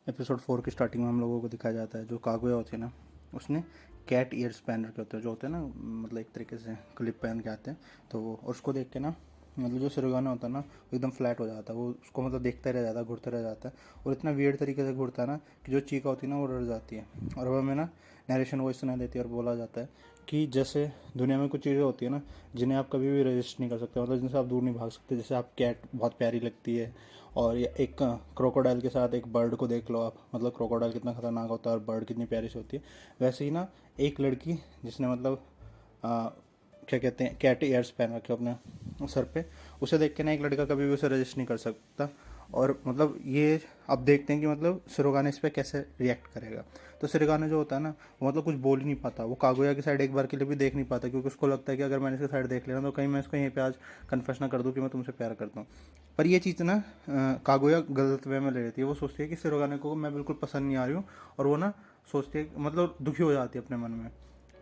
Episode 4 की starting में हम लोगों को दिखाया जाता है जो कागुया होती है ना, उसने कैट ईयर्स पहन रखे होते हैं, जो होते हैं ना, मतलब एक तरीके से क्लिप पहन के आते हैं। तो वो और उसको देख के ना, मतलब जो सिरगाना होता है ना, वो एकदम फ्लैट हो जाता है। वो उसको मतलब देखता रह जाता है, घूरता रह जाता है, और इतना वियर्ड तरीके से घूरता है ना कि जो चीका होती है ना वो डर जाती है। और अब हमें ना नरेशन वॉइस सुनाई देती है और बोला जाता है कि जैसे दुनिया में कुछ चीज़ें होती है ना जिन्हें आप कभी भी रजिस्ट नहीं कर सकते, मतलब जिनसे आप दूर नहीं भाग सकते। जैसे आप कैट बहुत प्यारी लगती है, और ये एक क्रोकोडाइल के साथ एक बर्ड को देख लो आप, मतलब क्रोकोडाइल कितना खतरनाक होता है और बर्ड कितनी प्यारी सी होती है। वैसे ही ना एक लड़की जिसने मतलब क्या कहते हैं, कैट ईयर्स पहन रखे अपने सर पे, उसे देख के ना एक लड़का कभी भी उसे रजिस्ट नहीं कर सकता। और मतलब ये अब देखते हैं कि मतलब सिरोगाने इस पर कैसे रिएक्ट करेगा। तो सिरोगाने जो होता है ना, वो मतलब कुछ बोल ही नहीं पाता। वो कागोया की साइड एक बार के लिए भी देख नहीं पाता, क्योंकि उसको लगता है कि अगर मैंने इसकी साइड देख लिया तो कहीं मैं इसको यहीं पे आज कन्फेस ना कर दूँ कि मैं तुमसे प्यार करता हूँ। पर ये चीज़ ना कागोया गलत वे में ले लेती है। वो सोचती है कि सिरोगाने को मैं बिल्कुल पसंद नहीं आ रही हूँ, और वो ना सोचती है, मतलब दुखी हो जाती है अपने मन में।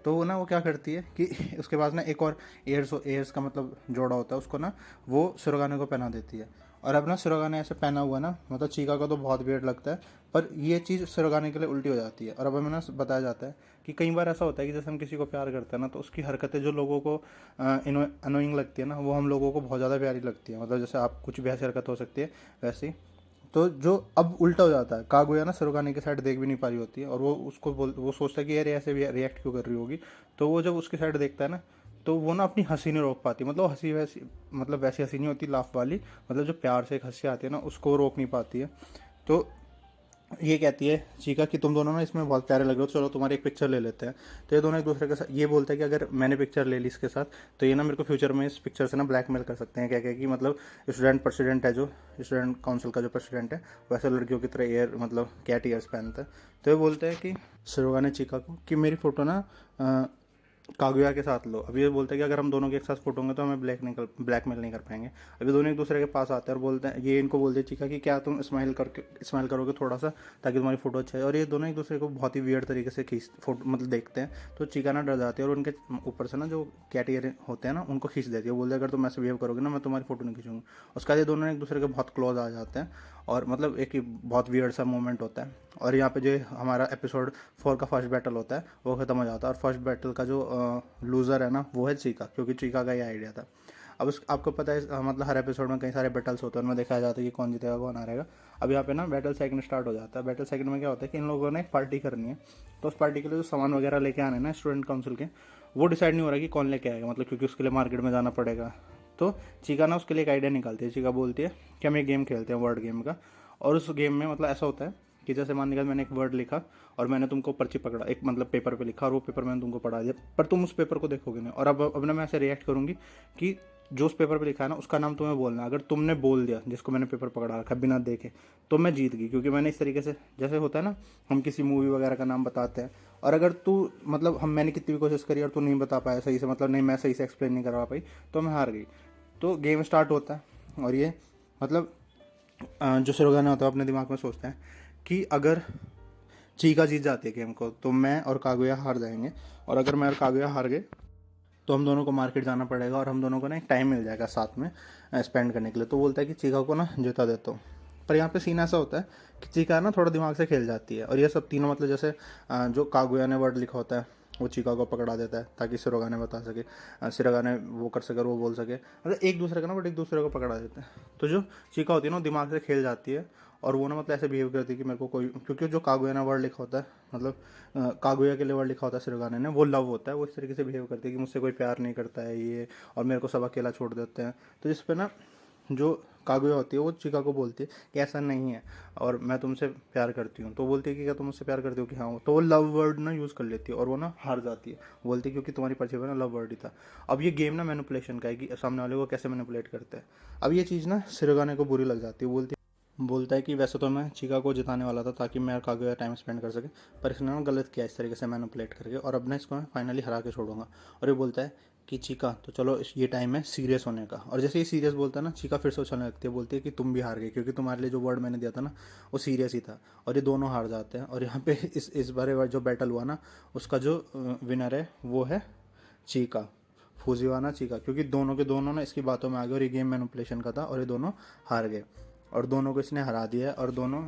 तो वो ना वो क्या करती है कि उसके पास ना एक और एयर्स एयर्स का मतलब जोड़ा होता है, उसको ना वो सिरोगाने को पहना देती है। और अब ना सिरोगाने ऐसे पहना हुआ ना, मतलब चीका को तो बहुत वियर्ड लगता है, पर ये चीज़ सिरोगाने के लिए उल्टी हो जाती है। और अब हमें ना बताया जाता है कि कई बार ऐसा होता है कि जैसे हम किसी को प्यार करते हैं ना, तो उसकी हरकतें जो लोगों को अनोइंग लगती है ना, वो हम लोगों को बहुत ज़्यादा प्यारी लगती है। मतलब जैसे आप कुछ भी ऐसी हरकत हो सकती है वैसे ही। तो जो अब उल्टा हो जाता है, कागुया ना सिरोगाने की साइड देख भी नहीं पा रही होती है, और वो उसको वो सोचता है कि यार ऐसे भी रिएक्ट क्यों कर रही होगी। तो वो जब उसकी साइड देखता है ना, तो वो ना अपनी हंसी नहीं रोक पाती। मतलब हंसी वैसी, मतलब वैसी हंसी नहीं होती लाफ वाली, मतलब जो प्यार से एक हंसी आती है ना, उसको रोक नहीं पाती है। तो ये कहती है चीका कि तुम दोनों ना इसमें बहुत प्यारे लग रहे हो, चलो तुम्हारी एक पिक्चर ले लेते हैं। तो ये दोनों एक दूसरे के साथ ये बोलते हैं कि अगर मैंने पिक्चर ले ली इसके साथ, तो ये ना मेरे को फ्यूचर में इस पिक्चर से ना ब्लैकमेल कर सकते हैं। क्या क्या कि मतलब स्टूडेंट प्रेसिडेंट है, जो स्टूडेंट काउंसिल का जो प्रेसिडेंट है, वैसे लड़कियों की तरह ईयर मतलब कैट ईयर्स पहनता है। तो ये बोलते हैं कि शिरोगा ने चीका को कि मेरी फ़ोटो ना कागुया के साथ लो। अब ये बोलते हैं कि अगर हम दोनों के एक साथ फोटो होंगे तो हमें ब्लैकमेल नहीं कर पाएंगे। अभी दोनों एक दूसरे के पास आते हैं और बोलते हैं, ये इनको बोलते हैं चीका कि क्या तुम स्माइल करोगे थोड़ा सा, ताकि तुम्हारी फोटो अच्छा है। और ये दोनों एक दूसरे को बहुत ही वियर्ड तरीके से खींच फोटो मतलब देखते हैं। तो चीका ना डर जाती है और उनके ऊपर से ना जो कैटेगरी होते हैं ना उनको खींच देती है। बोलते हैं अगर तुम ऐसे बिहेव करोगे ना, मैं तुम्हारी फोटो नहीं खींचूंगा। उसके बाद ये दोनों एक दूसरे के बहुत क्लोज आ जाते हैं, और मतलब एक ही बहुत वियर्ड सा मोमेंट होता है। और यहाँ पे जो हमारा एपिसोड 4 का फर्स्ट बैटल होता है वो ख़त्म हो जाता है, और फर्स्ट बैटल का जो लूज़र है ना वो है चीका, क्योंकि चीका का ये आइडिया था। अब उस आपको पता है मतलब हर एपिसोड में कई सारे बैटल्स होते हैं, उनमें दिखाया जाता है कि कौन जीतेगा कौन हारेगा। अब यहाँ पे ना बैटल सेकंड स्टार्ट हो जाता है। बैटल सेकंड में क्या होता है कि इन लोगों ने एक पार्टी करनी है। तो उस पार्टी के लिए जो सामान वगैरह लेके आने ना स्टूडेंट काउंसिल के, वो डिसाइड नहीं हो रहा कि कौन लेके आएगा, मतलब क्योंकि उसके लिए मार्केट में जाना पड़ेगा। तो चीका ना उसके लिए एक आइडिया निकालती है। चीका बोलती है कि हम एक गेम खेलते हैं वर्ड गेम का। और उस गेम में मतलब ऐसा होता है कि जैसे मान लीजिए मैंने एक वर्ड लिखा और मैंने तुमको पर्ची पकड़ा, एक मतलब पेपर पे लिखा, और वो पेपर मैंने तुमको पढ़ा दिया, पर तुम उस पेपर को देखोगे नहीं। और अब ना मैं ऐसे रिएक्ट करूंगी कि जो उस पेपर पे लिखा है ना उसका नाम तुम्हें बोलना है। अगर तुमने बोल दिया जिसको मैंने पेपर पकड़ा रखा बिना देखे, तो मैं जीत गई, क्योंकि मैंने इस तरीके से, जैसे होता है ना हम किसी मूवी वगैरह का नाम बताते हैं, और अगर तू मतलब मैंने कितनी भी कोशिश करी और तू नहीं बता पाया सही से, मतलब नहीं मैं सही से एक्सप्लेन नहीं करवा पाई, तो मैं हार गई। तो गेम स्टार्ट होता है, और ये मतलब जो सिरोगाना होता है अपने दिमाग में सोचते हैं कि अगर चीका जीत जाती है गेम को तो मैं और कागुया हार जाएंगे, और अगर मैं और कागुया हार गए तो हम दोनों को मार्केट जाना पड़ेगा, और हम दोनों को ना एक टाइम मिल जाएगा साथ में स्पेंड करने के लिए। तो बोलता है कि चीका को ना जिता देता हूँ। पर यहाँ पे सीन ऐसा होता है कि चीका ना थोड़ा दिमाग से खेल जाती है, और ये सब तीनों मतलब जैसे जो कागुया ने वर्ड लिखा होता है वो चीका को पकड़ा देता है ताकि सिरोगा ने बता सके, सिरोगा ने वो कर सके और वो बोल सके, मतलब एक दूसरे का ना बट एक दूसरे को पकड़ा देते हैं। तो जो चीका होती है ना वो दिमाग से खेल जाती है, और वो ना मतलब ऐसे बिहेव करती है कि मेरे को कोई, क्योंकि जो कागुया ने वर्ड लिखा होता है, मतलब कागुया के लिए वर्ड लिखा होता है सिरोगाने ने, वो लव होता है। वो इस तरीके से बिहेव करती है कि मुझसे कोई प्यार नहीं करता है ये, और मेरे को सब अकेला छोड़ देते हैं। तो जिस पे ना जो कागुया होती है वो चिका को बोलती है कि ऐसा नहीं है, और मैं तुमसे प्यार करती हूँ। तो बोलती है कि क्या तुम मुझसे प्यार करती हो, कि हाँ। तो वो लव वर्ड ना यूज़ कर लेती है, और वो ना हार जाती है। बोलती है क्योंकि तुम्हारी पर्ची पर ना लव वर्ड ही था। अब ये गेम ना मैनिपुलेशन का है कि सामने वाले को कैसे मैनिपुलेट करते हैं। अब ये चीज़ ना सिरोगाने को बुरी लग जाती है। बोलता है कि वैसे तो मैं चिका को जिताने वाला था ताकि मैं और कागुया टाइम स्पेंड कर सके, पर इसने ना गलत किया इस तरीके से मैनिपुलेट करके, और अब ना इसको मैं फाइनली हरा के छोड़ूंगा। और ये बोलता है कि चीका तो चलो ये टाइम है सीरियस होने का। और जैसे ही सीरियस बोलता है ना, चीका फिर से उछलने लगती है, बोलती है कि तुम भी हार गए, क्योंकि तुम्हारे लिए जो वर्ड मैंने दिया था ना वो सीरियस ही था। और ये दोनों हार जाते हैं। और यहाँ पे इस बारे जो बैटल हुआ ना, उसका जो विनर है वो है चीका, फूजीवाना चीका, क्योंकि दोनों के दोनों ना इसकी बातों में आ गए, और ये गेम मैनिपुलेशन का था, और ये दोनों हार गए, और दोनों को इसने हरा दिया है। और दोनों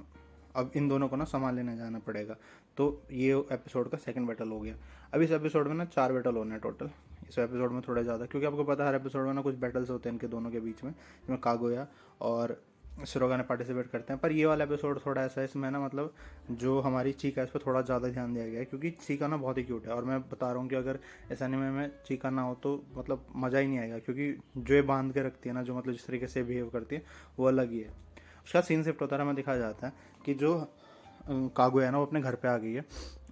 अब इन दोनों को ना सामान लेने जाना पड़ेगा। तो ये एपिसोड का सेकंड बैटल हो गया। अब इस एपिसोड में ना 4 बैटल होने हैं टोटल। इस एपिसोड में थोड़ा ज़्यादा, क्योंकि आपको पता है हर एपिसोड में ना कुछ बैटल्स होते हैं इनके दोनों के बीच में, जिसमें कागुया और सिरोगा ने पार्टिसिपेट करते हैं। पर ये वाला एपिसोड थोड़ा ऐसा है, इसमें ना मतलब जो हमारी चीका है इस पर थोड़ा ज़्यादा ध्यान दिया गया है, क्योंकि चीका ना बहुत ही क्यूट है। और मैं बता रहा हूँ कि अगर इस एनीमे में चीका ना हो तो मतलब मज़ा ही नहीं आएगा, क्योंकि जो ये बांध के रखती है ना, जो मतलब जिस तरीके से बिहेव करती है वो अलग ही है। उसका सीन शिफ्ट होता है, हमें दिखाया जाता है कि जो कागुया है ना वो अपने घर पे आ गई है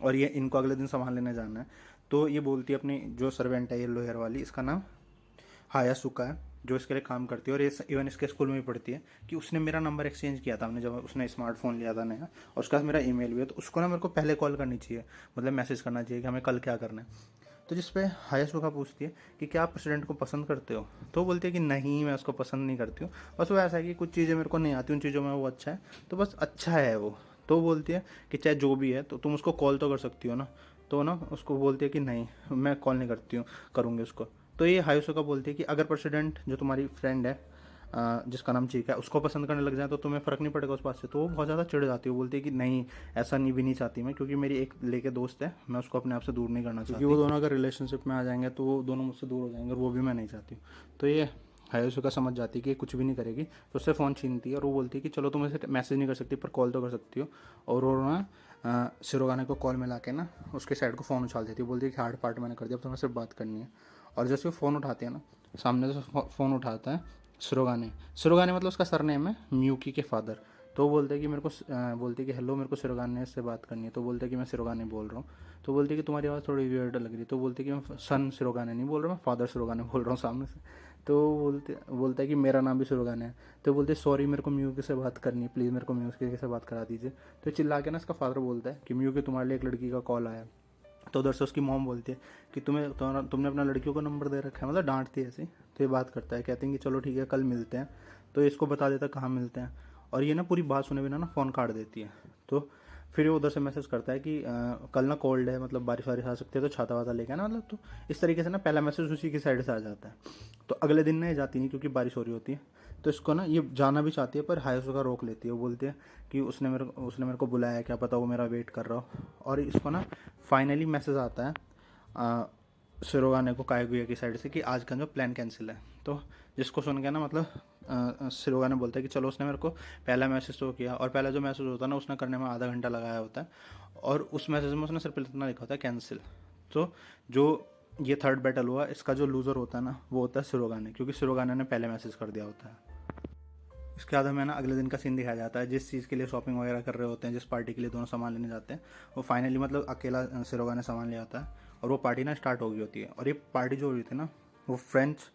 और ये इनको अगले दिन सामान लेने जाना है। तो ये बोलती है अपनी जो सर्वेंट है येलो हेयर वाली, इसका नाम हायासुका है, जो इसके लिए काम करती है और ये इवन इसके स्कूल में भी पढ़ती है, कि उसने मेरा नंबर एक्सचेंज किया था हमने जब उसने स्मार्टफोन लिया था नया, और उसके पास मेरा ईमेल भी है। तो उसको ना मेरे को पहले कॉल करनी चाहिए, मतलब मैसेज करना चाहिए कि हमें कल क्या करना है। तो जिस पे हायासुका पूछती है कि क्या आप प्रेसिडेंट को पसंद करते हो, तो वो बोलती है कि नहीं मैं उसको पसंद नहीं करती हूँ, बस वो ऐसा है कि कुछ चीज़ें मेरे को नहीं आती, उन चीज़ों में वो अच्छा है, तो बस अच्छा है वो। तो वो बोलती है कि चाहे जो भी है तो तुम उसको कॉल तो कर सकती हो ना। तो ना उसको बोलती है कि नहीं मैं कॉल नहीं करती हूँ, करूँगी उसको। तो ये हायासुका बोलती है कि अगर प्रेसिडेंट जो तुम्हारी फ्रेंड है जिसका नाम चीका है उसको पसंद करने लग जाए तो तुम्हें फ़र्क नहीं पड़ेगा उस बात से। तो वो बहुत ज़्यादा चिढ़ जाती है, वो बोलती है कि नहीं ऐसा नहीं भी नहीं चाहती मैं, क्योंकि मेरी एक लेके दोस्त है, मैं उसको अपने आप से दूर नहीं करना चाहती, क्योंकि वो दोनों अगर रिलेशनशिप में आ जाएंगे तो वो दोनों मुझसे दूर हो जाएंगे और वो भी मैं नहीं चाहती हूँ। तो ये हायासुका समझ जाती है कि कुछ भी नहीं करेगी, तो उससे फ़ोन छीनती है और वो बोलती है कि चलो तुम ऐसे मैसेज नहीं कर सकती पर कॉल तो कर सकती हो। और वो ना शिरोगाने को कॉल मिला के ना उसके साइड को फ़ोन उछाल देती है, बोलती है कि हार्ड पार्ट मैंने कर दिया, अब तुम्हें सिर्फ बात करनी है। और जैसे वो फ़ोन उठाती है ना, सामने से फ़ोन उठाता है शिरोगाने। शिरोगाने मतलब उसका सरनेम है म्यूकी के फादर। तो बोलते हैं कि मेरे को बोलते हैं कि हेलो मेरे को शिरोगाने से बात करनी है। तो बोलते हैं कि मैं शिरोगाने बोल रहा हूँ। तो बोलते हैं कि तुम्हारी आवाज़ थोड़ी वियर्ड लग रही है। तो बोलते हैं कि मैं सन शिरोगाने नहीं बोल रहा, मैं फादर शिरोगाने बोल रहा हूँ सामने से। तो बोलता है कि मेरा नाम भी शिरोगाने है। तो बोलते सॉरी मेरे को म्यूकी से बात करनी है, प्लीज़ मेरे को म्यूकी से बात करा दीजिए। तो चिल्ला के ना इसका फादर बोलता है कि म्यूकी तुम्हारे लिए एक लड़की का कॉल आया। तो उधर से उसकी मॉम बोलती है कि तुमने अपना लड़कियों को नंबर दे रखा है, मतलब डांटती है ऐसे। तो ये बात करता है, कहते हैं कि चलो ठीक है कल मिलते हैं। तो इसको बता देता कहाँ मिलते हैं, और ये ना पूरी बात सुने बिना ना फ़ोन काट देती है। तो फिर वो उधर से मैसेज करता है कि कल ना कोल्ड है, मतलब बारिश वारिश आ सकती है, तो छाता वाता लेके आना, मतलब। तो इस तरीके से ना पहला मैसेज उसी की साइड से आ जाता है। तो अगले दिन ना ये जाती नहीं क्योंकि बारिश हो रही होती है। तो इसको ना ये जाना भी चाहती है पर हायासुका रोक लेती है। वो बोलती है कि उसने मेरे को बुलाया है, क्या पता वो मेरा वेट कर रहा हो। और इसको ना फाइनली मैसेज आता है शिरोगाने को कागुया की साइड से कि आज का जो प्लान कैंसिल है। तो जिसको सुन के ना मतलब शिरोगाने बोलता है कि चलो उसने मेरे को पहला मैसेज तो किया, और पहला जो मैसेज होता है ना उसने करने में आधा घंटा लगाया होता है, और उस मैसेज में उसने सिर्फ इतना लिखा होता है कैंसिल। तो जो ये थर्ड बैटल हुआ इसका जो लूज़र होता है ना वो होता है शिरोगाने, क्योंकि शिरोगाने ने पहले मैसेज कर दिया होता है। इसके बाद हमें ना अगले दिन का सीन दिखाया जाता है, जिस चीज़ के लिए शॉपिंग वगैरह कर रहे होते हैं, जिस पार्टी के लिए दोनों सामान लेने जाते हैं, वो फाइनली मतलब अकेला शिरोगा ने सामान लिया होता है और वो पार्टी ना स्टार्ट हो गई होती है। और ये पार्टी जो हो रही थी ना वो फ्रेंच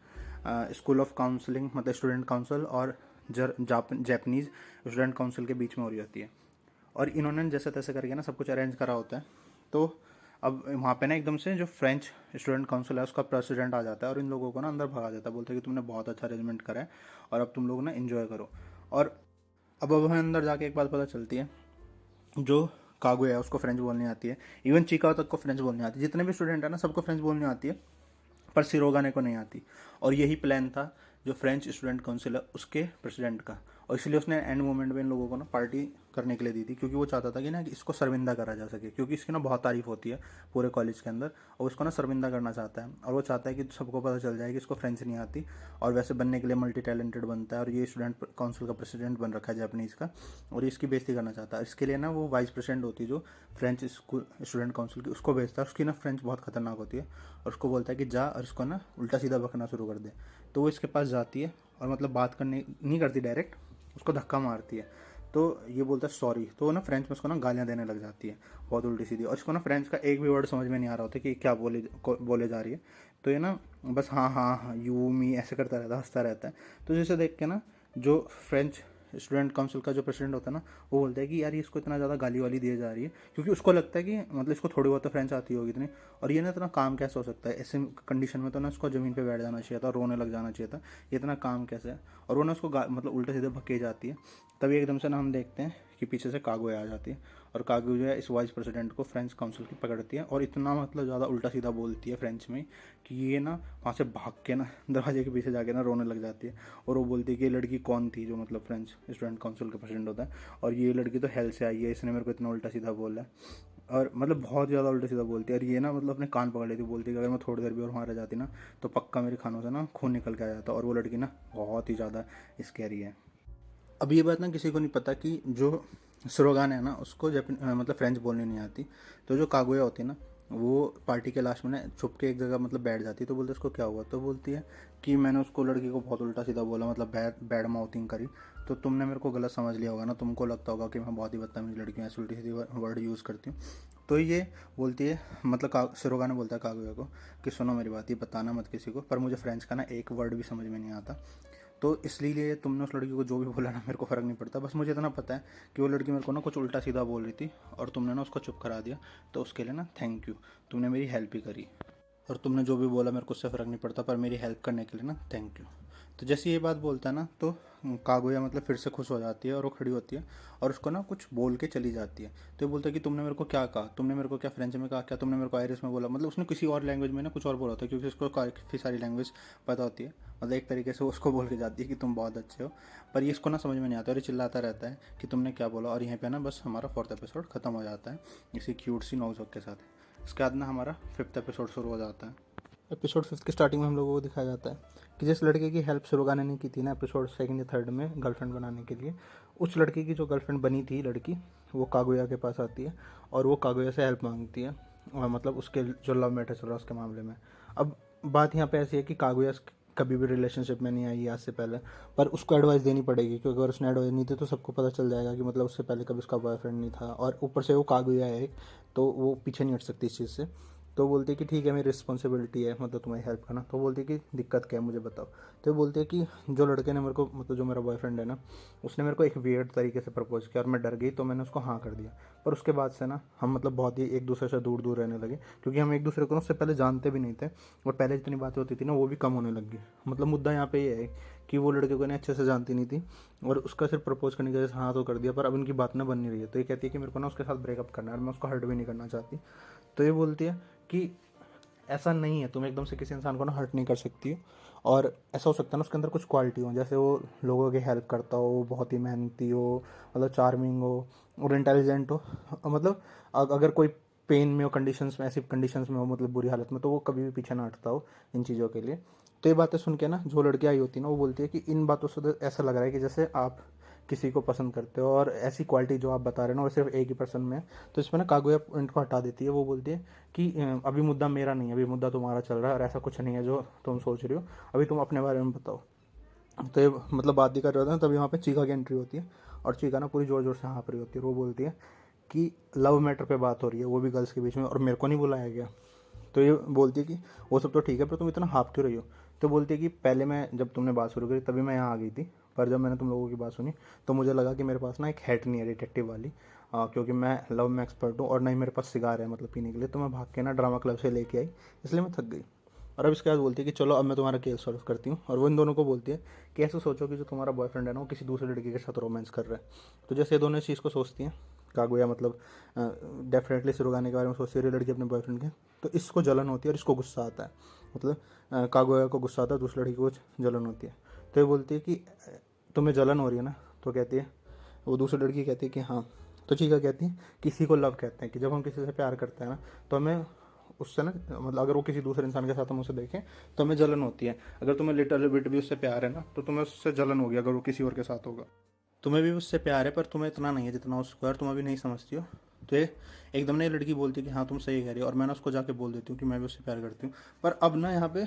स्कूल ऑफ काउंसलिंग मतलब स्टूडेंट काउंसिल और जापानीज़ स्टूडेंट काउंसिल के बीच में हो रही होती है। और इन्होंने जैसे तैसे करके ना सब कुछ अरेंज करा होता है। तो अब वहाँ पे ना एकदम से जो फ्रेंच स्टूडेंट काउंसिल है उसका प्रेसिडेंट आ जाता है और इन लोगों को ना अंदर भगा देता है, बोलते हैं कि तुमने बहुत अच्छा अरेंजमेंट करा है और अब तुम लोग ना इन्जॉय करो। और अब हमें अंदर जाके एक बात पता चलती है, जो कागुया है उसको फ्रेंच बोलनी आती है, इवन चिकाओ तक को फ्रेंच बोलनी आती है, जितने भी स्टूडेंट है ना सबको फ्रेंच बोलनी आती है, पर सिरोगाने को नहीं आती। और यही प्लान था जो फ्रेंच स्टूडेंट काउंसिल है उसके प्रेसिडेंट का, और इसलिए उसने एंड मोमेंट में इन लोगों को ना पार्टी करने के लिए दी थी, क्योंकि वो चाहता था कि ना कि इसको शर्मिंदा करा जा सके, क्योंकि इसकी ना बहुत तारीफ होती है पूरे कॉलेज के अंदर, और उसको ना शर्मिंदा करना चाहता है। और वो चाहता है कि सबको पता चल जाए कि इसको फ्रेंच नहीं आती, और वैसे बनने के लिए मल्टी टैलेंटेड बनता है, और ये स्टूडेंट काउंसिल का प्रेसिडेंट बन रखा है जापानीज़ का, और ये इसकी बेइज्जती करना चाहता है। इसके लिए ना वो वाइस प्रेसिडेंट होती है जो फ्रेंच स्कूल स्टूडेंट काउंसिल की, उसको भेजता है। उसकी ना फ्रेंच बहुत खतरनाक होती है, और उसको बोलता है कि जा और इसको ना उल्टा सीधा बकना शुरू कर दे। तो वो इसके पास जाती है और मतलब बात करने नहीं करती डायरेक्ट, उसको धक्का मारती है। तो ये बोलता है सॉरी, तो वो ना फ्रेंच में उसको ना गालियाँ देने लग जाती है बहुत उल्टी सीधी, और इसको ना फ्रेंच का एक भी वर्ड समझ में नहीं आ रहा होता कि क्या बोले जा रही है। तो ये ना बस हाँ हाँ हाँ यू मी ऐसे करता रहता है, हंसता रहता है। तो जिसे देख के ना जो फ्रेंच स्टूडेंट काउंसिल का जो प्रेसिडेंट होता है ना वो बोलता है कि यार ये इसको इतना ज़्यादा गाली वाली दी जा रही है, क्योंकि उसको लगता है कि मतलब इसको थोड़ी बहुत तो फ्रेंच आती होगी इतनी, और ये ना इतना काम कैसे हो सकता है ऐसे कंडीशन में, तो ना उसको ज़मीन पे बैठ जाना चाहिए था, रोने लग जाना चाहिए था, ये इतना काम कैसे है। और वो ना उसको मतलब उल्टे सीधे भक्के जाती है। तभी एकदम से ना हम देखते हैं कि पीछे से कागुया आ जाती है और कागुया इस वाइस प्रेसिडेंट को फ्रेंच काउंसिल की पकड़ती है और इतना मतलब ज़्यादा उल्टा सीधा बोलती है फ्रेंच में कि ये ना वहाँ से भाग के ना दरवाजे के पीछे जाके ना रोने लग जाती है। और वो बोलती है कि ये लड़की कौन थी, जो मतलब फ्रेंच स्टूडेंट काउंसिल का प्रेसिडेंट होता है, और ये लड़की तो हेल से आई है, इसने मेरे को इतना उल्टा सीधा बोला है। और मतलब बहुत ज़्यादा उल्टा सीधा बोलती है। और ये ना मतलब अपने कान पकड़ लेती, बोलती है कि अगर मैं थोड़ी देर भी और वहाँ रह जाती ना तो पक्का मेरे खानों से ना खून निकल के आ जाता। और वो लड़की ना बहुत ही ज़्यादा स्कैरी है। अब ये बात ना किसी को नहीं पता कि जो स्लोगान है ना उसको मतलब फ्रेंच बोलने नहीं आती। तो जो कागुया होती है ना वो पार्टी के लास्ट में ना छुप के एक जगह मतलब बैठ जाती है। तो बोलते उसको क्या हुआ, तो बोलती है कि मैंने उसको लड़की को बहुत उल्टा सीधा बोला, मतलब बैड माउथिंग करी, तो तुमने मेरे को गलत समझ लिया होगा ना, तुमको लगता होगा कि मैं बहुत ही बदतमीज लड़की हूँ, ऐसी उल्टी सीधी वर्ड यूज़ करती हूँ। तो ये बोलती है मतलब सिरोगा ने बोलता है कागुया को कि सुनो मेरी बात, ये बताना मत किसी को, पर मुझे फ्रेंच का ना एक वर्ड भी समझ में नहीं आता, तो इसलिए तुमने उस लड़की को जो भी बोला ना मेरे को फ़र्क नहीं पड़ता, बस मुझे इतना पता है कि वो लड़की मेरे को ना कुछ उल्टा सीधा बोल रही थी और तुमने ना उसको चुप करा दिया, तो उसके लिए ना थैंक यू, तुमने मेरी हेल्प ही करी। और तुमने जो भी बोला मेरे को उससे फ़र्क नहीं पड़ता, पर मेरी हेल्प करने के लिए ना थैंक यू। तो जैसे ये बात बोलता है ना तो कागुया मतलब फिर से खुश हो जाती है और वो खड़ी होती है और उसको ना कुछ बोल के चली जाती है। तो ये बोलता है कि तुमने मेरे को क्या कहा, तुमने मेरे को क्या फ्रेंच में कहा, क्या तुमने मेरे को आयरिश में बोला, मतलब उसने किसी और लैंग्वेज में ना कुछ और बोला होता है क्योंकि उसको काफ़ी सारी लैंग्वेज पता होती है। मतलब एक तरीके से वो उसको बोल के जाती है कि तुम बहुत अच्छे हो, पर ये इसको ना समझ में नहीं आता और ये चिल्लाता रहता है कि तुमने क्या बोला। और यहाँ पे ना बस हमारा 4th एपिसोड ख़त्म हो जाता है इसी क्यूट सी नोक के साथ। इसके बाद ना हमारा 5th एपिसोड शुरू हो जाता है। एपिसोड 5 की स्टार्टिंग में हम लोगों को दिखाया जाता है कि जिस लड़के की हेल्प सिरोगाने ने की थी ना एपिसोड 2 या 3 में गर्लफ्रेंड बनाने के लिए, उस लड़की की जो गर्लफ्रेंड बनी थी लड़की, वो कागुया के पास आती है और वो कागुया से हेल्प मांगती है, और मतलब उसके जो लव मैटर चल रहा है उसके मामले में। अब बात यहाँ पे ऐसी है कि कागुया कभी भी रिलेशनशिप में नहीं आई आज से पहले, पर उसको एडवाइस देनी पड़ेगी क्योंकि अगर उसने एडवाइस नहीं दी तो सबको पता चल जाएगा कि मतलब उससे पहले कभी उसका बॉयफ्रेंड नहीं था, और ऊपर से वो कागुया है एक, तो वो पीछे नहीं हट सकती इस चीज़ से। तो बोलती है कि ठीक है मेरी रिस्पॉन्सिबिलिटी है मतलब तुम्हारी हेल्प करना। तो बोलती है कि दिक्कत क्या है मुझे बताओ। तो बोलती है कि जो लड़के ने मेरे को मतलब जो मेरा बॉयफ्रेंड है ना उसने मेरे को एक वियर्ड तरीके से प्रपोज किया और मैं डर गई, तो मैंने उसको हाँ कर दिया। पर उसके बाद से ना हम मतलब बहुत ही एक दूसरे से दूर दूर रहने लगे क्योंकि हम एक दूसरे को ना उससे पहले जानते भी नहीं थे, और पहले जितनी बातें होती थी ना वो भी कम होने लगी। मतलब मुद्दा यहाँ पे ये है कि वो लड़के को ना अच्छे से जानती नहीं थी और उसका सिर्फ प्रपोज करने की वजह से हाँ तो कर दिया, पर अब उनकी बात ना बन नहीं रही है। तो ये कहती है कि मेरे को ना उसके साथ ब्रेकअप करना है और मैं उसको हर्ट भी नहीं करना चाहती। तो ये बोलती है कि ऐसा नहीं है, तुम एकदम से किसी इंसान को ना हर्ट नहीं कर सकती हो, और ऐसा हो सकता है ना उसके अंदर कुछ क्वालिटी हो, जैसे वो लोगों की हेल्प करता हो, बहुत ही मेहनती हो, मतलब चार्मिंग हो और इंटेलिजेंट हो। मतलब अगर कोई पेन में हो, कंडीशंस में, ऐसी कंडीशंस में हो, मतलब बुरी हालत में, तो वो कभी भी पीछे ना हटता हो इन चीज़ों के लिए। तो ये बातें सुन के ना जो लड़की आई होती है ना वो बोलती है कि इन बातों से तो ऐसा लग रहा है कि जैसे आप किसी को पसंद करते हो, और ऐसी क्वालिटी जो आप बता रहे हो ना वो सिर्फ एक ही पर्सन में है। तो इसमें ना कागुया पॉइंट को हटा देती है। वो बोलती है कि अभी मुद्दा मेरा नहीं है, अभी मुद्दा तुम्हारा चल रहा है और ऐसा कुछ नहीं है जो तुम सोच रही हो, अभी तुम अपने बारे में बताओ। तो ये मतलब बात ही कर रहे होते हैं तभी वहाँ पे चीका की एंट्री होती है और चीका ना पूरी जोर जोर से हाँफ रही होती है। वो बोलती है कि लव मैटर पे बात हो रही है, वो भी गर्ल्स के बीच में, और मेरे को नहीं बुलाया गया। तो ये बोलती है कि वो सब तो ठीक है पर तुम इतना हाफ क्यों रही हो। तो बोलती है कि पहले मैं जब तुमने बात शुरू करी तभी मैं यहाँ आ गई थी, पर जब मैंने तुम लोगों की बात सुनी तो मुझे लगा कि मेरे पास ना एक हैट नहीं है डिटेक्टिव वाली, क्योंकि मैं लव में एक्सपर्ट हूँ और नहीं मेरे पास सिगार है मतलब पीने के लिए, तो मैं भाग के ना ड्रामा क्लब से लेके आई, इसलिए मैं थक गई। और अब इसके बाद बोलती है कि चलो अब मैं तुम्हारा केस सॉल्व करती हूँ, और वो इन दोनों को बोलती है कि ऐसे सोचो कि जो तुम्हारा बॉयफ्रेंड है ना वो किसी दूसरे लड़की के साथ रोमांस कर रहा है। तो जैसे ये दोनों इस चीज़ को सोचती हैं, कागुया मतलब डेफिनेटली सिरोगाने के बारे में सोचती है लड़की अपने बॉयफ्रेंड के, तो इसको जलन होती है और इसको गुस्सा आता है। मतलब कागुया को गुस्सा आता है, दूसरी लड़की को जलन होती है। तो ये बोलती है कि तुम्हें जलन हो रही है ना, तो कहती है, वो दूसरी लड़की कहती है कि हाँ। तो चीका कहती है किसी को लव कहते हैं कि जब हम किसी से प्यार करते हैं ना तो हमें उससे ना मतलब अगर वो किसी दूसरे इंसान के साथ हम उसे देखें तो हमें जलन होती है। अगर तुम्हें लिटिल बिट भी उससे प्यार है ना तो तुम्हें उससे जलन होगी अगर वो किसी और के साथ होगा। तुम्हें भी उससे प्यार है पर तुम्हें इतना नहीं है जितना उसको है, और तुम अभी नहीं समझती हो। तो ये एकदम ना ये लड़की बोलती है कि हाँ तुम सही कह रही हो, और मैं ना उसको जाके बोल देती हूँ कि मैं भी उससे प्यार करती हूँ। पर अब ना यहाँ पे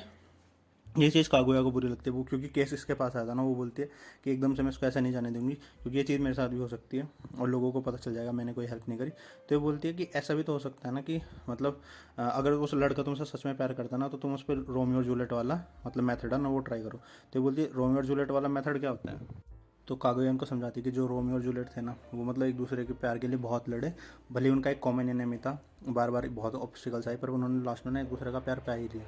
ये चीज़ कागुया को बुरी लगती है, वो क्योंकि केस इसके पास आया था ना, वो बोलती है कि एकदम से मैं इसको ऐसा नहीं जाने दूंगी क्योंकि ये चीज़ मेरे साथ भी हो सकती है और लोगों को पता चल जाएगा मैंने कोई हेल्प नहीं करी। तो ये बोलती है कि ऐसा भी तो हो सकता है ना कि मतलब अगर उस लड़का तुमसे सच में प्यार करता ना तो तुम उस पर रोमियो और जूलियट वाला मतलब मेथड है ना वो ट्राई करो। तो ये बोलती है रोमियो और जूलियट वाला मेथड क्या होता है। तो कागुया उनको समझाती है कि जो रोमियो और जूलियट थे ना वो मतलब एक दूसरे के प्यार के लिए बहुत लड़े, भले ही उनका एक कॉमन एनिमी था, बार बार बहुत ऑब्स्टिकल्स आए पर उन्होंने लास्ट में ना एक दूसरे का प्यार पा ही लिया।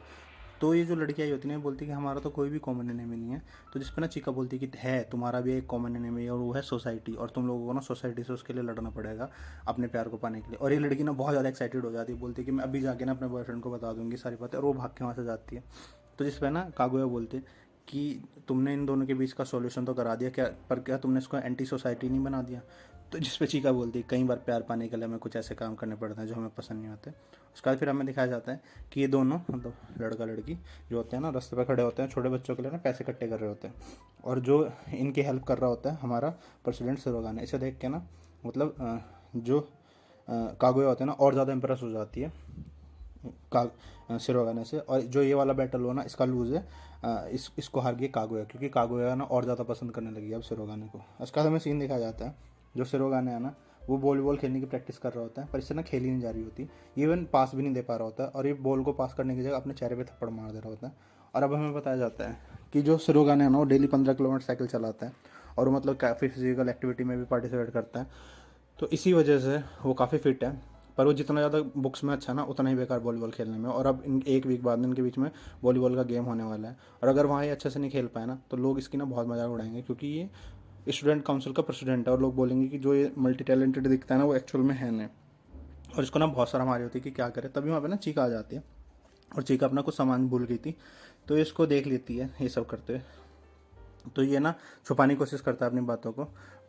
तो ये जो लड़की आई होती है ना, बोलती है कि हमारा तो कोई भी कॉमन एनिमी नहीं है। तो जिस पे ना चीका बोलती है कि है, तुम्हारा भी एक कॉमन एनिमी है और वो है सोसाइटी, और तुम लोगों को ना सोसाइटी से उसके लिए लड़ना पड़ेगा अपने प्यार को पाने के लिए। और ये लड़की ना बहुत ज़्यादा एक्साइटेड हो जाती है, बोलती है कि मैं अभी जाके ना अपने बॉयफ्रेंड को बता दूंगी सारी बातें, और वो भाग के वहाँ से जाती है। तो जिस पे ना कागुया बोलते हैं कि तुमने इन दोनों के बीच का सॉल्यूशन तो करा दिया क्या, पर क्या तुमने इसको एंटी सोसाइटी नहीं बना दिया। तो जिस पे चीका बोलती है कई बार प्यार पाने के लिए हमें कुछ ऐसे काम करने पड़ते हैं जो हमें पसंद नहीं होते। उसके बाद फिर हमें दिखाया जाता है कि ये दोनों मतलब लड़का लड़की जो होते हैं ना रास्ते पे खड़े होते हैं, छोटे बच्चों के लिए ना पैसे इकट्ठे कर रहे होते हैं, और जो इनकी हेल्प कर रहा होता है हमारा प्रेसिडेंट सिरोगान है। इसे देख के ना मतलब जो कागुया होते हैं ना और ज़्यादा इंप्रेस हो जाती है सिरोगाने से, और जो ये वाला बैटल हो ना इसका लूज है, इसको हार गई कागुया, क्योंकि कागुया ना और ज़्यादा पसंद करने लगी अब सिरोगाने को। इसका हमें सीन दिखाया जाता है, जो सिरोगाने है ना वो वॉलीबॉल खेलने की प्रैक्टिस कर रहा होता है, पर इससे ना खेली नहीं जा रही होती, इवन पास भी नहीं दे पा रहा होता है, और ये बॉल को पास करने की जगह अपने चेहरे पे थप्पड़ मार दे रहा होता है। और अब हमें बताया जाता है कि जो सिरोगाने है ना वो डेली 15 किलोमीटर साइकिल चलाता है, और वो मतलब काफ़ी फिजिकल एक्टिविटी में भी पार्टिसिपेट करता है। तो इसी वजह से वो काफ़ी फिट है, पर वो जितना ज़्यादा बुक्स में अच्छा ना उतना ही बेकार वॉलीबॉल खेलने में। और अब इन एक वीक बाद में इनके बीच में वॉलीबॉल का गेम होने वाला है, और अगर वहाँ ये अच्छे से नहीं खेल पाए ना तो लोग इसकी ना बहुत मजाक उड़ाएंगे, क्योंकि ये स्टूडेंट काउंसिल का प्रेसिडेंट है, और लोग बोलेंगे कि जो ये मल्टी टैलेंटेड दिखता है ना वो एक्चुअल में है नहीं। और इसको ना बहुत सारा हमारी होती है कि क्या करे, तभी वहाँ पे ना चीका आ जाती है, और चीका अपना कुछ सामान भूल गई थी, तो ये इसको देख लेती है ये सब करते हुए। तो ये ना छुपाने की कोशिश करता है अपनी बातों को,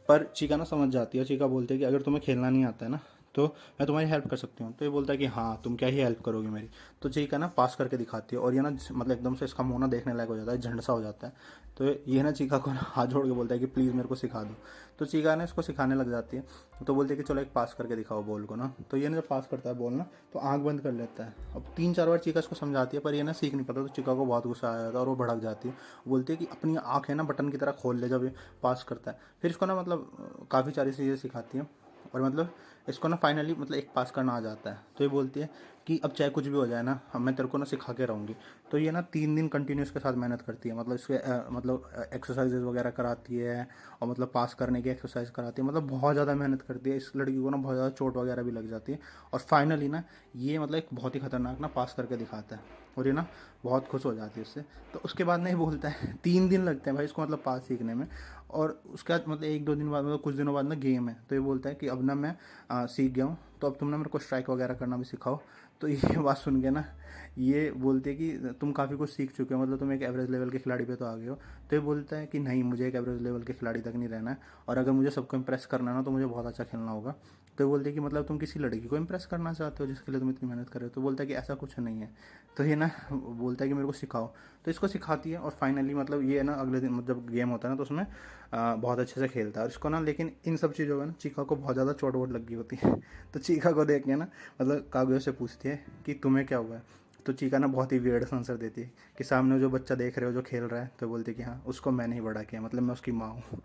पर चीका ना समझ जाती है। चीका बोलती है कि अगर तुम्हें खेलना नहीं आता है ना तो मैं तुम्हारी हेल्प कर सकती हूँ। तो ये बोलता है कि हाँ तुम क्या ही हेल्प करोगी मेरी। तो चीका ना पास करके दिखाती है, और ये ना मतलब एकदम से इसका मुंह ना देखने लायक हो जाता है, झंड सा हो जाता है। तो ये ना चीका को ना हाथ जोड़ के बोलता है कि प्लीज़ मेरे को सिखा दो। तो चीका ना इसको सिखाने लग जाती है, तो बोलती है कि चलो एक पास करके दिखाओ बॉल को ना। तो ये ना जब पास करता है बॉल ना तो आंख बंद कर लेता है। अब 3-4 बार चीका इसको समझाती है, पर ये ना सीख नहीं पाता, तो चीका को बहुत गुस्सा आ जाता है और वो भड़क जाती है। बोलती है कि अपनी आँख है ना बटन की तरह खोल ले जब ये पास करता है। फिर इसको ना मतलब काफ़ी सारी चीज़ें सिखाती है, और मतलब इसको ना फाइनली मतलब एक पास करना आ जाता है। तो ये बोलती है कि अब चाहे कुछ भी हो जाए ना मैं तेरे को ना सिखा के रहूँगी। तो ये ना 3 दिन कंटिन्यूस के साथ मेहनत करती है, मतलब इसके मतलब एक्सरसाइजेज वगैरह कराती है, और मतलब पास करने की एक्सरसाइज कराती है, मतलब बहुत ज़्यादा मेहनत करती है। इस लड़की को ना बहुत ज़्यादा चोट वगैरह भी लग जाती है, और फाइनली ना ये मतलब एक बहुत ही खतरनाक ना पास करके दिखाता है, और ये ना बहुत खुश हो जाती है उससे। तो उसके बाद नहीं बोलता है 3 दिन लगते हैं भाई इसको मतलब पास सीखने में, और उसके बाद मतलब 1-2 दिन बाद मतलब कुछ दिनों बाद ना गेम है। तो ये बोलता है कि अब ना मैं सीख गया हूँ, तो अब तुम ना मेरे को स्ट्राइक वगैरह करना भी सिखाओ। तो ये बात सुन के ना ये बोलते हैं कि तुम काफ़ी कुछ सीख चुके हो, मतलब तुम एक एवरेज लेवल के खिलाड़ी पे तो आ गए हो। तो ये बोलता है कि नहीं, मुझे एक एवरेज लेवल के खिलाड़ी तक नहीं रहना है, और अगर मुझे सबको इम्प्रेस करना है ना तो मुझे बहुत अच्छा खेलना होगा। तो ये बोलते हैं कि मतलब तुम किसी लड़की को इम्प्रेस करना चाहते हो जिसके लिए तुम इतनी मेहनत कर रहे हो। तो बोलता है कि ऐसा कुछ नहीं है। तो ये ना बोलता है कि मेरे को सिखाओ। तो इसको सिखाती है, और फाइनली मतलब ये ना अगले दिन जब गेम होता है ना तो उसमें बहुत अच्छे से खेलता है। और इसको ना लेकिन इन सब चीज़ों में ना चीका को बहुत ज़्यादा चोट वोट लगी होती है। तो चीका को देख के ना मतलब कागुया से पूछती है कि तुम्हें क्या हुआ है। तो चीका ना बहुत ही वियर्ड आंसर देती है कि सामने जो बच्चा देख रहे हो जो खेल रहा है, तो बोलती है कि हाँ उसको मैंने ही बड़ा किया, मतलब मैं उसकी माँ हूँ।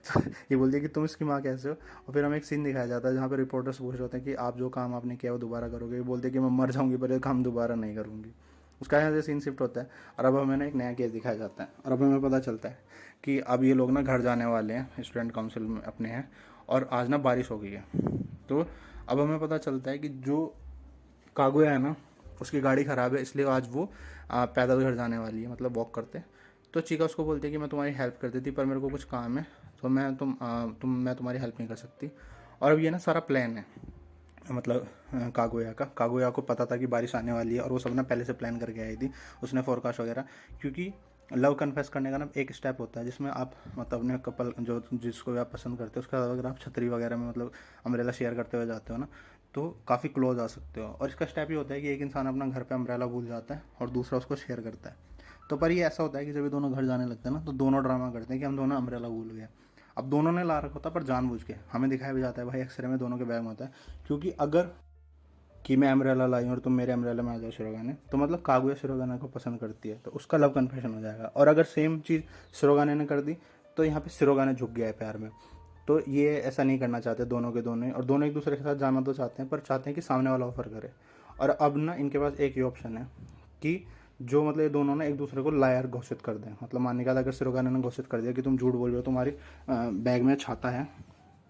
तो ये बोलती है कि तुम इसकी माँ कैसे हो। और फिर हमें एक सीन दिखाया जाता है जहाँ पे रिपोर्टर्स पूछ रहे होते हैं कि आप जो काम आपने किया वो दोबारा करोगे। ये बोलते हैं कि मैं मर जाऊँगी पर ये काम दोबारा नहीं करूँगी। उसका यहाँ से सीन शिफ्ट होता है, और अब हमें ना एक नया केस दिखाया जाता है, और अब हमें पता चलता है कि अब ये लोग ना घर जाने वाले हैं, स्टूडेंट काउंसिल में अपने हैं, और आज ना बारिश हो गई है। तो अब हमें पता चलता है कि जो कागुया है ना उसकी गाड़ी ख़राब है, इसलिए आज वो पैदल घर जाने वाली है, मतलब वॉक करते। तो चीका उसको बोलती है कि मैं तुम्हारी हेल्प कर देती पर मेरे को कुछ काम है, तो मैं तुम्हारी हेल्प नहीं कर सकती। और अब ये ना सारा प्लान है, मतलब कागुया को पता था कि बारिश आने वाली है, और वो सब ना पहले से प्लान करके आई थी उसने फोरकास्ट वगैरह। क्योंकि लव कन्फेस करने का ना एक स्टेप होता है जिसमें आप मतलब अपने कपल जो जिसको भी आप पसंद करते हो उसके साथ अगर आप छतरी वगैरह में मतलब अम्ब्रेला शेयर करते हुए जाते हो ना तो काफ़ी क्लोज आ सकते हो। और इसका स्टेप ये होता है कि एक इंसान अपना घर पे अम्ब्रेला भूल जाता है और दूसरा उसको शेयर करता है। तो पर ये ऐसा होता है कि जब ये दोनों घर जाने लगते हैं ना तो दोनों ड्रामा करते हैं कि हम दोनों अम्ब्रेला भूल गए। अब दोनों ने ला रखा होता है पर जानबूझ के हमें दिखाया भी जाता है भाई एक्सरे में दोनों के बैग में होता है, क्योंकि अगर कि मैं अम्ब्रेला लाई हूँ और तुम मेरे अम्ब्रेला में आ जाओ शिरोगाने, तो मतलब कागुया शिरोगाना को पसंद करती है तो उसका लव कन्फेशन हो जाएगा। और अगर सेम चीज़ शिरोगाने ने कर दी तो यहाँ पे शिरोगाने झुक गया है प्यार में। तो ये ऐसा नहीं करना चाहते दोनों के दोनों, और दोनों एक दूसरे के साथ जाना तो चाहते हैं पर चाहते हैं कि सामने वाला ऑफर करे। और अब ना इनके पास एक ही ऑप्शन है कि जो मतलब ये दोनों ना एक दूसरे को लायर घोषित कर दें। मतलब मानने का अगर शिरोगाने ने घोषित कर दिया कि तुम झूठ बोल रहे हो, तुम्हारी बैग में छाता है,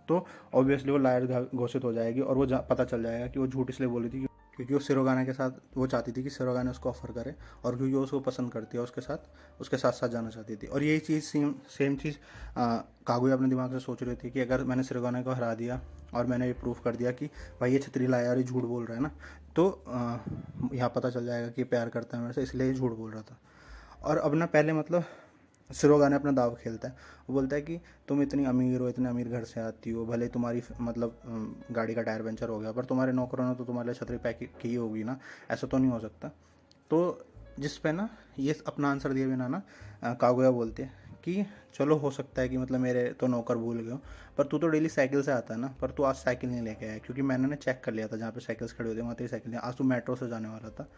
तो ऑब्वियसली वो लायर घोषित हो जाएगी और वो पता चल जाएगा कि वो झूठ इसलिए बोली थी क्योंकि वो सिरोगाना के साथ वो चाहती थी कि सिरोगाना उसको ऑफर करे, और क्योंकि वो उसको पसंद करती है उसके साथ साथ जाना चाहती थी। और यही चीज़ सेम चीज़ कागुया अपने दिमाग से सोच रही थी कि अगर मैंने सिरोगाना को हरा दिया और मैंने ये प्रूफ कर दिया कि भाई ये छतरी लाया और ये झूठ बोल रहा है ना, तो यहाँ पता चल जाएगा कि ये प्यार करता है मेरे से, इसलिए ये झूठ बोल रहा था। और अब ना पहले मतलब सिरोगाने अपना दाव खेलता है। वो बोलता है कि तुम इतनी अमीर हो, इतने अमीर घर से आती हो, भले तुम्हारी मतलब गाड़ी का टायर पंचर हो गया, पर तुम्हारे नौकरों ने तो तुम्हारे लिए छतरी पैक की होगी ना, ऐसा तो नहीं हो सकता। तो जिस पे ना ये अपना आंसर दिए बिना ना कागुया बोलते हैं कि चलो हो सकता है कि मतलब मेरे तो नौकर भूल गए हो, पर तू तो डेली साइकिल से आता है ना, पर तू आज साइकिल नहीं लेके आया, क्योंकि मैंने ना चेक कर लिया था जहाँ पे साइकिल्स खड़ी होती है वहाँ तेरी साइकिल नहीं, आज तू मेट्रो से जाने वाला था।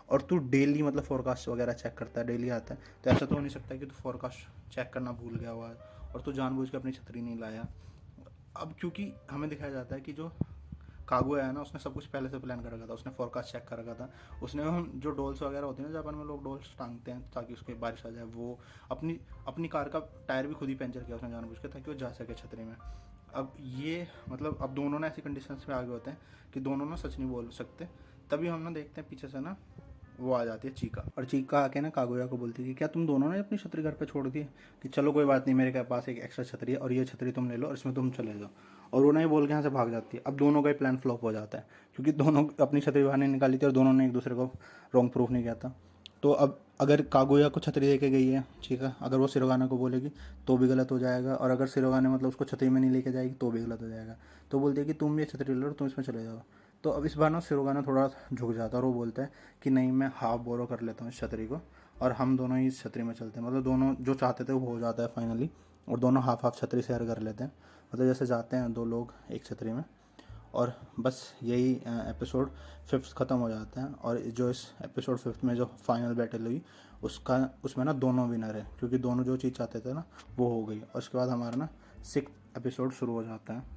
और तू डेली मतलब फोरकास्ट वगैरह चेक करता है, डेली आता है, तो ऐसा तो हो नहीं सकता कि तू फोरकास्ट चेक करना भूल गया हुआ है और तू जानबूझ के अपनी छतरी नहीं लाया। अब क्योंकि हमें दिखाया जाता है कि जो कागुया है ना, उसने सब कुछ पहले से प्लान कर रखा था, उसने फोरकास्ट चेक कर रखा था, उसने हम जो डॉल्स वगैरह होती है ना, जापान में लोग डॉल्स टांगते हैं ताकि उसके बारिश आ जाए, वो अपनी अपनी कार का टायर भी खुद ही पंचर किया उसने जानबूझ के, ताकि वो जा सके छतरी में। अब ये मतलब अब दोनों ना ऐसी कंडीशंस में आगे होते हैं कि दोनों ना सच नहीं बोल सकते। तभी हम ना देखते हैं पीछे से ना वो आ जाती है चीका, और चीका आके ना कागुया को बोलती है कि क्या तुम दोनों ने अपनी छतरी घर पे छोड़ दी, कि चलो कोई बात नहीं, मेरे पास एक एक्स्ट्रा छतरी है और ये छतरी तुम ले लो और इसमें तुम चले जाओ। और वो नहीं बोल के यहाँ से भाग जाती है। अब दोनों का ही प्लान फ्लॉप हो जाता है, क्योंकि दोनों अपनी छतरी बाहर नहीं निकाली थी और दोनों ने एक दूसरे को रॉन्ग प्रूफ नहीं किया था। तो अब अगर कागुया को छतरी दे के गई है, ठीक है, अगर वो सिरोगाना को बोलेगी तो भी गलत हो जाएगा, और अगर सिरोगाना मतलब उसको छतरी में नहीं लेके जाएगी तो भी गलत हो जाएगा। तो बोलती है कि तुम ये छतरी ले लो, तुम इसमें चले जाओ। तो अब इस बार ना सिरोगाना थोड़ा झुक जाता है और वो बोलता है कि नहीं, मैं हाफ बोरो कर लेता हूँ इस छतरी को, और हम दोनों ही इस छतरी में चलते हैं। मतलब दोनों जो चाहते थे वो हो जाता है फाइनली, और दोनों हाफ हाफ छतरी शेयर कर लेते हैं। मतलब जैसे जाते हैं दो लोग एक छतरी में, और बस यही एपिसोड 5th ख़त्म हो जाता है। और जो इस एपिसोड 5th में जो फाइनल बैटल हुई उसमें ना दोनों विनर है, क्योंकि दोनों जो चीज़ चाहते थे ना वो हो गई। और उसके बाद हमारा ना 6th एपिसोड शुरू हो जाता है।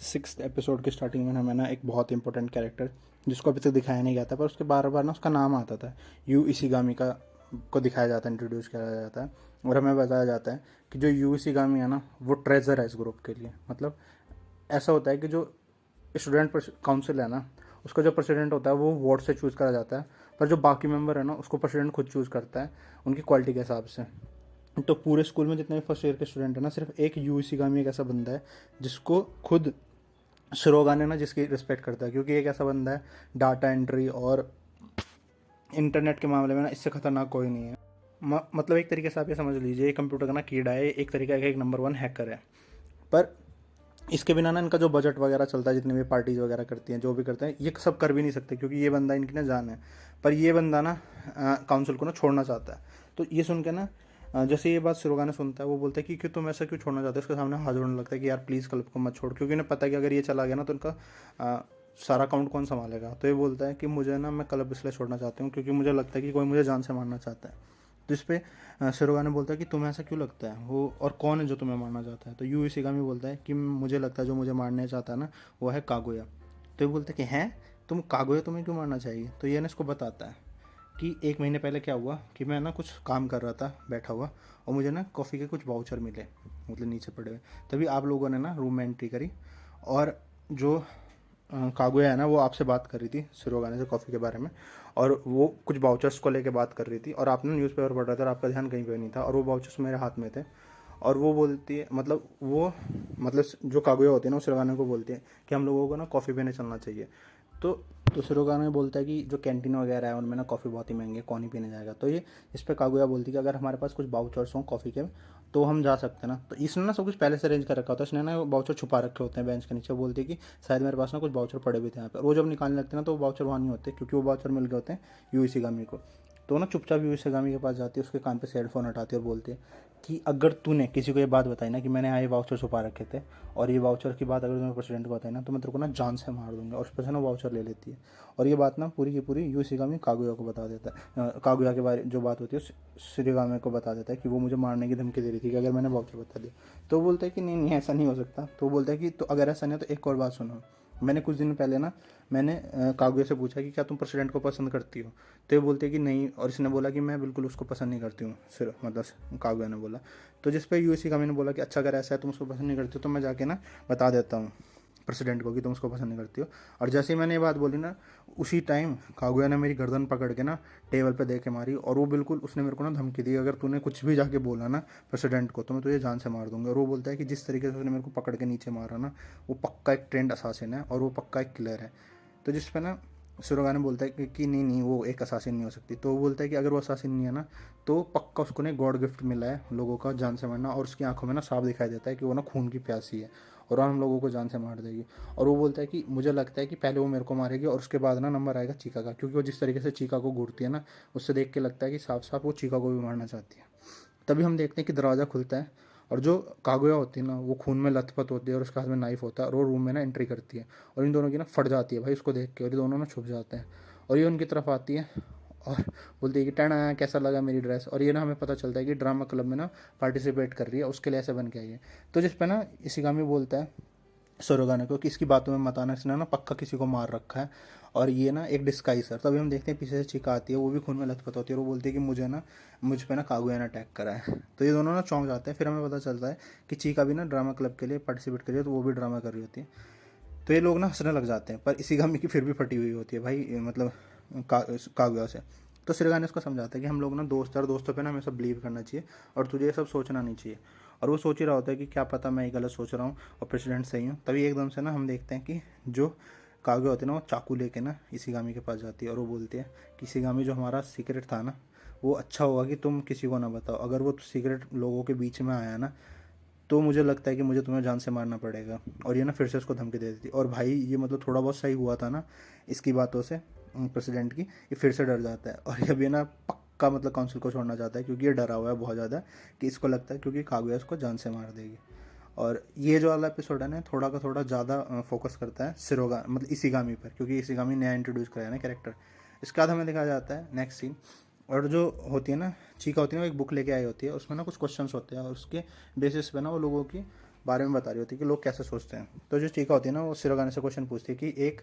6th एपिसोड के स्टार्टिंग में हमें ना एक बहुत इंपॉर्टेंट कैरेक्टर, जिसको अभी तक दिखाया नहीं गया था, पर उसके बार बार ना उसका नाम आता था, यू इशिगामी का को दिखाया जाता है, इंट्रोड्यूस किया जाता है, और हमें बताया जाता है कि जो यू इशिगामी है ना वो ट्रेजर है इस ग्रुप के लिए। मतलब ऐसा होता है कि जो स्टूडेंट काउंसिल है ना, उसका जो प्रेसिडेंट होता है वो वोट से चूज़ करा जाता है, पर जो बाकी मेंबर है ना उसको प्रेसिडेंट खुद चूज़ करता है उनकी क्वालिटी के हिसाब से। तो पूरे स्कूल में जितने भी फर्स्ट ईयर के स्टूडेंट है ना, सिर्फ एक यू इशिगामी एक ऐसा बंदा है जिसको खुद शिरोगाने ना जिसकी रिस्पेक्ट करता है, क्योंकि एक ऐसा बंदा है डाटा एंट्री और इंटरनेट के मामले में ना इससे खतरनाक कोई नहीं है। मतलब एक तरीके से आप ये समझ लीजिए, कंप्यूटर का ना कीड़ा है, एक तरीके का एक नंबर 1 हैकर है। पर इसके बिना ना इनका जो बजट वगैरह चलता है, जितने भी पार्टीज वगैरह करती हैं, जो भी करते हैं, ये सब कर भी नहीं सकते, क्योंकि ये बंदा इनकी ना जान है। पर ये बंदा ना काउंसिल को ना छोड़ना चाहता है। तो ये सुन के ना जैसे ये बात सिरोगाना सुनता है, वो बोलता है कि तुम ऐसा क्यों छोड़ना चाहते हो, उसके सामने हाथ जोड़ने लगता है कि यार प्लीज़ क्लब को मत छोड़, क्योंकि उन्हें पता है कि अगर ये चला गया ना तो उनका सारा अकाउंट कौन संभालेगा। तो ये बोलता है कि मुझे ना, मैं क्लब इसलिए छोड़ना चाहती हूँ क्योंकि मुझे लगता है कि कोई मुझे जान से मारना चाहता है। तो इस पर शिरोगाने बोलता है कि तुम्हें ऐसा क्यों लगता है, वो और कौन है जो तुम्हें मारना चाहता है। तो यू इशिगामी बोलता है कि मुझे लगता है जो मुझे मारने चाहता है ना वो है कागुया। तो ये बोलता है कि हैं तुम कागुया, तुम्हें क्यों मारना चाहिए। तो ये ना इसको बताता है कि 1 महीने पहले क्या हुआ कि मैं ना कुछ काम कर रहा था बैठा हुआ, और मुझे ना कॉफ़ी के कुछ वाउचर मिले, मतलब नीचे पड़े हुए। तभी आप लोगों ने ना रूम में एंट्री करी, और जो कागुया है ना वो आपसे बात कर रही थी सिरोगाने से कॉफ़ी के बारे में, और वो कुछ वाउचर्स को लेके बात कर रही थी, और आपने न्यूज़पेपर पढ़ रहा था और आपका ध्यान कहीं पे नहीं था, और वो वाउचर्स मेरे हाथ में थे। और वो बोलती है, मतलब जो कागुया होती है ना, वो सिरोगाने को बोलती है कि हम लोगों को ना कॉफ़ी पीने चलना चाहिए। तो सिरोगाने बोलता है कि जो कैंटीन वगैरह है उनमें ना कॉफ़ी बहुत ही महंगी है, कौन ही पीने जाएगा। तो ये इस पर कागुया बोलती है कि अगर हमारे पास कुछ वाउचर्स हों कॉफ़ी के तो हम जा सकते हैं ना। तो इसने ना सब कुछ पहले से अरेंज कर रखा होता है, इसने ना वाउचर छुपा रखे होते हैं बेंच के नीचे। बोलती है कि शायद मेरे पास ना कुछ वाउचर पड़े भी थे यहाँ पे, और वो जब निकालने लगते हैं ना तो वो वाउचर वहाँ नहीं होते, क्योंकि वो वाउचर मिल गए होते हैं यू इशिगामी को। तो ना चुपचाप यू इशिगामी के पास जाती है, उसके कान पे से हेडफोन हटाती है और बोलती है कि अगर तूने किसी को ये बात बताई ना कि मैंने यहाँ ये वाउचर छुपा रखे थे, और ये वाउचर की बात अगर तूने प्रेसिडेंट को बताई ना तो मैं तेरे को ना जान से मार दूंगा। और उस पर से ना वाउचर ले लेती है, और ये बात ना पूरी की पूरी यू इशिगामी कागुया को बता देता है। कागुया के बारे जो बात होती है शिरोगामी को बता देता है कि वो मुझे मारने की धमकी दे रही थी कि अगर मैंने वाउचर बता दिया। तो बोलता है कि नहीं नहीं ऐसा नहीं हो सकता। तो बोलता है कि तो अगर ऐसा नहीं है तो एक और बात सुनो, मैंने कुछ दिन पहले ना मैंने कागुया से पूछा कि क्या तुम प्रेसिडेंट को पसंद करती हो। तो ये बोलते हैं कि नहीं, और इसने बोला कि मैं बिल्कुल उसको पसंद नहीं करती हूँ, सिर्फ मतलब कागुया ने बोला। तो जिस पे यू इशिगामी ने बोला कि अच्छा अगर ऐसा है तुम उसको पसंद नहीं करती हो तो मैं जाके ना बता देता हूँ प्रेसिडेंट को कि तुम उसको पसंद नहीं करती हो। और जैसे ही मैंने ये बात बोली ना, उसी टाइम कागुया ने मेरी गर्दन पकड़ के ना टेबल पे दे के मारी, और वो बिल्कुल उसने मेरे को ना धमकी दी, अगर तूने कुछ भी जाके बोला ना प्रेसिडेंट को तो मैं तुझे जान से मार दूंगा। और वो बोलता है कि जिस तरीके से उसने मेरे को पकड़ के नीचे मारा ना, वो पक्का एक ट्रेंड असासिन है और वो पक्का एक किलर है। तो जिस पे ना सुरगाने बोलता है कि नहीं नहीं वो एक असासिन नहीं हो सकती। तो वो बोलता है कि अगर वो असासिन नहीं है ना तो पक्का उसको ना गॉड गिफ्ट मिला है लोगों का जान से मारना, और उसकी आंखों में ना साफ दिखाई देता है कि वो ना खून की प्यासी है और हम लोगों को जान से मार देगी। और वो बोलता है कि मुझे लगता है कि पहले वो मेरे को मारेगी और उसके बाद ना नंबर आएगा चीका का, क्योंकि वो जिस तरीके से चीका को घूरती है ना, उससे देख के लगता है कि साफ साफ वो चीका को भी मारना चाहती है। तभी हम देखते हैं कि दरवाज़ा खुलता है और जो कागुया होती है ना वो खून में लथपथ होती है और उसके हाथ में नाइफ होता है और वो रूम में ना एंट्री करती है, और इन दोनों की ना फट जाती है भाई उसको देख के, और ये दोनों ना छुप जाते हैं। और ये उनकी तरफ आती है और बोलती है कि टैना कैसा लगा मेरी ड्रेस। और ये ना हमें पता चलता है कि ड्रामा क्लब में ना पार्टिसिपेट कर रही है, उसके लिए ऐसे बन के आई है। तो जिस पे ना इशिगामी बोलता है सोरोगाने को कि इसकी बातों में मत आना, इसने ना पक्का किसी को मार रखा है और ये ना एक डिस्गाइज है। तभी हम देखते हैं पीछे से चीका आती है, वो भी खून में लथपथ होती है और वो बोलती है कि मुझ पे ना कागुया ने अटैक करा है। तो ये दोनों ना चौंक जाते हैं। फिर हमें पता चलता है कि चीका भी ना ड्रामा क्लब के लिए पार्टिसिपेट कर रही है, तो वो भी ड्रामा कर रही होती है। तो ये लोग ना हंसने लग जाते हैं, पर इशिगामी की फिर भी फटी हुई होती है भाई, मतलब कागुया से। तो सिरगा ने उसको समझाता है कि हम लोग ना दोस्त हैं और दोस्तों पे ना हमें सब बिलीव करना चाहिए और तुझे ये सब सोचना नहीं चाहिए। और वो सोच ही रहा होता है कि क्या पता मैं ये गलत सोच रहा हूँ और प्रेसिडेंट सही हूँ। तभी एकदम से ना हम देखते हैं कि जो कागुया होती है ना वो चाकू लेके ना इशिगामी के पास जाती है और वो बोलती है कि इशिगामी जो हमारा सीक्रेट था ना वो अच्छा होगा कि तुम किसी को ना बताओ, अगर वो सीक्रेट लोगों के बीच में आया ना तो मुझे लगता है कि मुझे तुम्हें जान से मारना पड़ेगा। और ये ना फिर से उसको धमकी दे देती, और भाई ये मतलब थोड़ा बहुत सही हुआ था ना इसकी बातों से प्रेसिडेंट की, ये फिर से डर जाता है और ये भी ना पक्का मतलब काउंसिल को छोड़ना चाहता है, क्योंकि ये डरा हुआ है बहुत ज़्यादा कि इसको लगता है क्योंकि कागुया इसको जान से मार देगी। और ये जो वाला एपिसोड है ना थोड़ा का थोड़ा ज़्यादा फोकस करता है सिरोगा मतलब इशिगामी पर, क्योंकि इशिगामी नया इंट्रोड्यूस कराया ना कैरेक्टर। इसके बाद हमें दिखाया जाता है नेक्स्ट सीन, और जो होती है ना चीका होती है ना वो एक बुक लेके आई होती है, उसमें ना कुछ क्वेश्चंस होते हैं और उसके बेसिस पे ना वो लोगों की बारे में बता रही होती है कि लोग कैसे सोचते हैं। तो जो चीका होती है ना वो सिरोगाने से क्वेश्चन पूछती है कि एक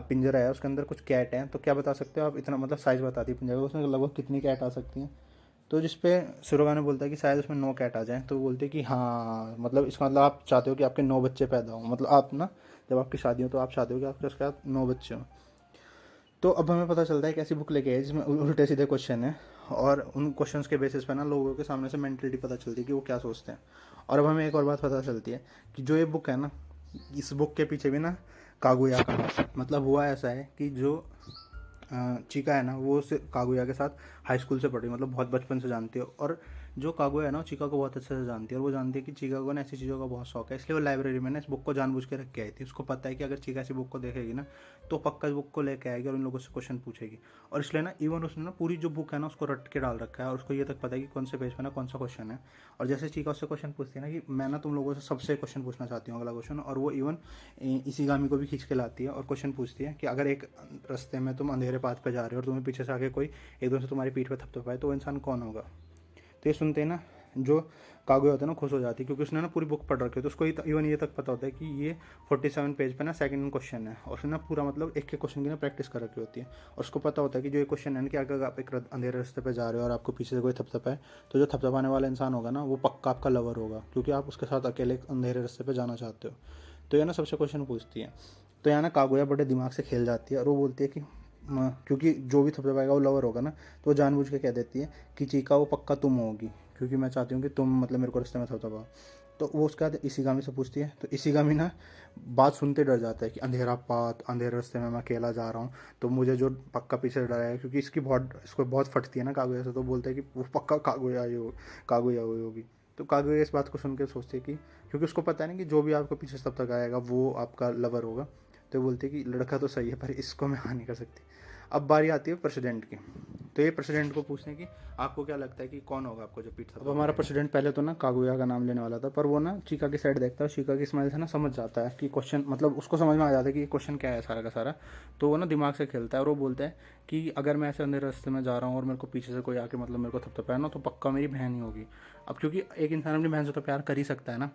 पिंजरा है उसके अंदर कुछ कैट है, तो क्या बता सकते हो आप, इतना मतलब साइज़ बताती है पिंजरे का, उसमें लगभग कितनी कैट आ सकती हैं। तो जिसपे सिरोगाने बोलता है कि शायद उसमें 9 कैट आ जाएँ। तो वो बोलते हैं कि हाँ मतलब इसका मतलब आप चाहते हो कि आपके 9 बच्चे पैदा हों, मतलब आप ना जब आपकी शादी हो तो आप चाहते हो कि आपके उसके बाद 9 बच्चे हों। तो अब हमें पता चलता है कि ऐसी बुक लेके आए जिसमें उल्टे सीधे क्वेश्चन है, और उन क्वेश्चंस के बेसिस पे ना लोगों के सामने से मेंटलिटी पता चलती है कि वो क्या सोचते हैं। और अब हमें एक और बात पता चलती है कि जो ये बुक है ना, इस बुक के पीछे भी ना कागुया का हाथ है। मतलब हुआ ऐसा है कि जो चीका है ना वो कागुया के साथ हाई स्कूल से पढ़ी, मतलब बहुत बचपन से जानती है। और जो कागुया है ना चीका को बहुत अच्छे से जानती है, और वो जानती है कि चीका को ना ऐसी चीज़ों का बहुत शौक है, इसलिए वो लाइब्रेरी में ना इस बुक को जानबूझ के रख के आई थी। उसको पता है कि अगर चीका ऐसी बुक को देखेगी ना तो पक्का इस बुक को लेके आएगी और उन लोगों से क्वेश्चन पूछेगी। और इसलिए ना इवन उसने ना पूरी जो बुक है ना उसको रट के डाल रखा है, और उसको ये तक पता है कि कौन से पेज पे ना कौन सा क्वेश्चन है। और जैसे चीका उससे क्वेश्चन पूछती है ना कि मैं ना तुम लोगों से सबसे क्वेश्चन पूछना चाहती हूँ अगला क्वेश्चन, और वो इवन इसी गामी को भी खींच के लाती है और क्वेश्चन पूछती है कि अगर एक रास्ते में तुम अंधेरे पाथ पे जा रहे हो और तुम्हें पीछे से आके कोई एकदम से तुम्हारी पीठ पे थपथपाए तो वो इंसान कौन होगा। तो ये सुनते ही ना जो कागुया होता है ना खुश हो जाती है, क्योंकि उसने ना पूरी बुक पढ़ रखी है, तो उसको इवन ये तक पता होता है कि ये 47 पेज पे ना सेकंड क्वेश्चन है, और उसने ना पूरा मतलब एक क्वेश्चन की ना प्रैक्टिस कर रखी होती है। और उसको पता होता है कि जो ये क्वेश्चन है ना कि अगर आप एक अंधेरे रास्ते पे जा रहे हो और आपको पीछे से कोई थपथपाए तो जो थपथपाने वाला इंसान होगा ना वो पक्का आपका लवर होगा, क्योंकि आप उसके साथ अकेले अंधेरे रास्ते पर जाना चाहते हो। तो ये ना सबसे क्वेश्चन पूछती है। तो यहाँ ना कागुया बड़े दिमाग से खेल जाती है और वो बोलती है कि क्योंकि जो भी थपथपाएगा वो लवर होगा ना, तो वो जानबूझ के कह देती है कि चीका वो पक्का तुम होगी, क्योंकि मैं चाहती हूँ कि तुम मतलब मेरे को रिश्ते में थपथपाओ। तो वो उसके बाद इशिगामी से पूछती है, तो इशिगामी ना बात सुनते डर जाता है कि अंधेरा पात अंधेरे रास्ते में मैं अकेला जा रहा हूँ, तो मुझे जो पक्का पीछे डर है, क्योंकि इसको बहुत फटती है ना कागुया से, तो बोलता है कि वो पक्का कागुया हुई होगी। तो कागुया इस बात को सुन के सोचती है कि क्योंकि उसको पता है ना कि जो भी आपको पीछे से तब तक आएगा वो आपका लवर होगा। तो बोलती है कि लड़का तो सही है पर इसको मैं हाँ नहीं कर सकती। अब बारी आती है प्रेसिडेंट की। तो ये प्रेसिडेंट को पूछने की आपको क्या लगता है कि कौन होगा आपको जो पीठ अब हमारा प्रेसिडेंट पहले तो ना कागुया का नाम लेने वाला था, पर वो ना चीका की साइड देखता है, चीका की स्माइल से ना समझ जाता है कि क्वेश्चन मतलब उसको समझ में आ जाता है कि ये क्वेश्चन क्या है सारा का सारा। तो वो ना दिमाग से खेलता है और वो बोलता है कि अगर मैं ऐसे अंधेरे रास्ते में जा रहा हूँ और मेरे को पीछे से कोई आके मतलब मेरे को थपथपाया ना तो पक्का मेरी बहन ही होगी। अब क्योंकि एक इंसान अपनी बहन से तो प्यार कर ही सकता है ना,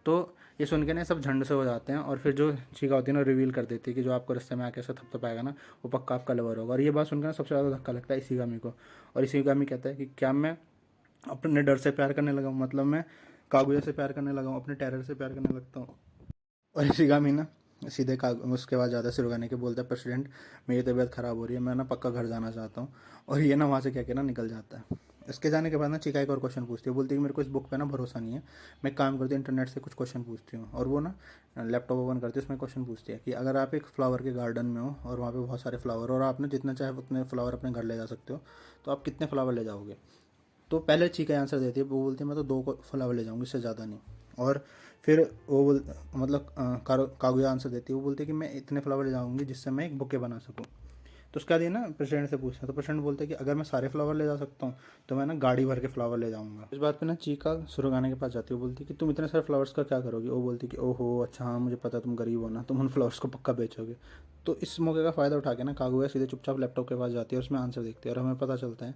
तो ये सुन के ना सब झंड से हो जाते हैं। और फिर जो चीका होती है ना रिवील कर देती है कि जो आपको रास्ते में आके ऐसा थपथपाएगा ना वो पक्का आपका लवर होगा। और ये बात सुनकर ना सबसे ज़्यादा धक्का लगता है इशिगामी को। और इशिगामी कहता है कि क्या मैं अपने डर से प्यार करने लगा हूँ, मतलब मैं कागुया से प्यार करने लगा हूँ, अपने टेरर से प्यार करने लगता हूँ। और इशिगामी ना सीधे उसके बाद जाता है सिरोगाने के, बोलता है प्रेसिडेंट मेरी तबीयत ख़राब हो रही है, मैं ना पक्का घर जाना चाहता हूँ। और ये ना वहाँ से क्या क्या ना निकल जाता है। इसके जाने के बाद ना चिका एक और क्वेश्चन पूछती है, बोलती है कि मेरे को इस बुक पे ना भरोसा नहीं है, मैं काम करती हूँ इंटरनेट से कुछ क्वेश्चन पूछती हूँ। और वो ना लैपटॉप ओपन करती है, उसमें क्वेश्चन पूछती है कि अगर आप एक फ्लावर के गार्डन में हो और वहाँ पे बहुत सारे फ्लावर, और आप ना जितना चाहे उतने फ्लावर अपने घर ले जा सकते हो, तो आप कितने फ्लावर ले जाओगे। तो पहले चीका आंसर देती है, वो बोलती है मैं तो 2 को फ्लावर ले जाऊँगी, इससे ज़्यादा नहीं। और फिर वो मतलब कागुया आंसर देती है, वो बोलती है कि मैं इतने फ्लावर ले जाऊँगी जिससे मैं एक बुके बना सकूँ। तो उसके बाद ये ना प्रेसिडेंट से पूछते हैं, तो प्रेसिडेंट बोलते हैं कि अगर मैं सारे फ्लावर ले जा सकता हूँ तो मैं ना गाड़ी भर के फ्लावर ले जाऊँगा। इस बात पे ना चीका सुरगाने के पास जाती है, वो बोलती है कि तुम इतने सारे फ्लावर्स का क्या करोगे। वो बोलती है कि ओहो अच्छा हाँ मुझे पता तुम गरीब हो ना, तुम उन फ्लावर्स को पक्का बेचोगे। तो इस मौके का फ़ायदा उठा के ना कागुया सीधे चुपचाप लैपटॉप के पास जाती है और उसमें आंसर देखती है, और हमें पता चलता है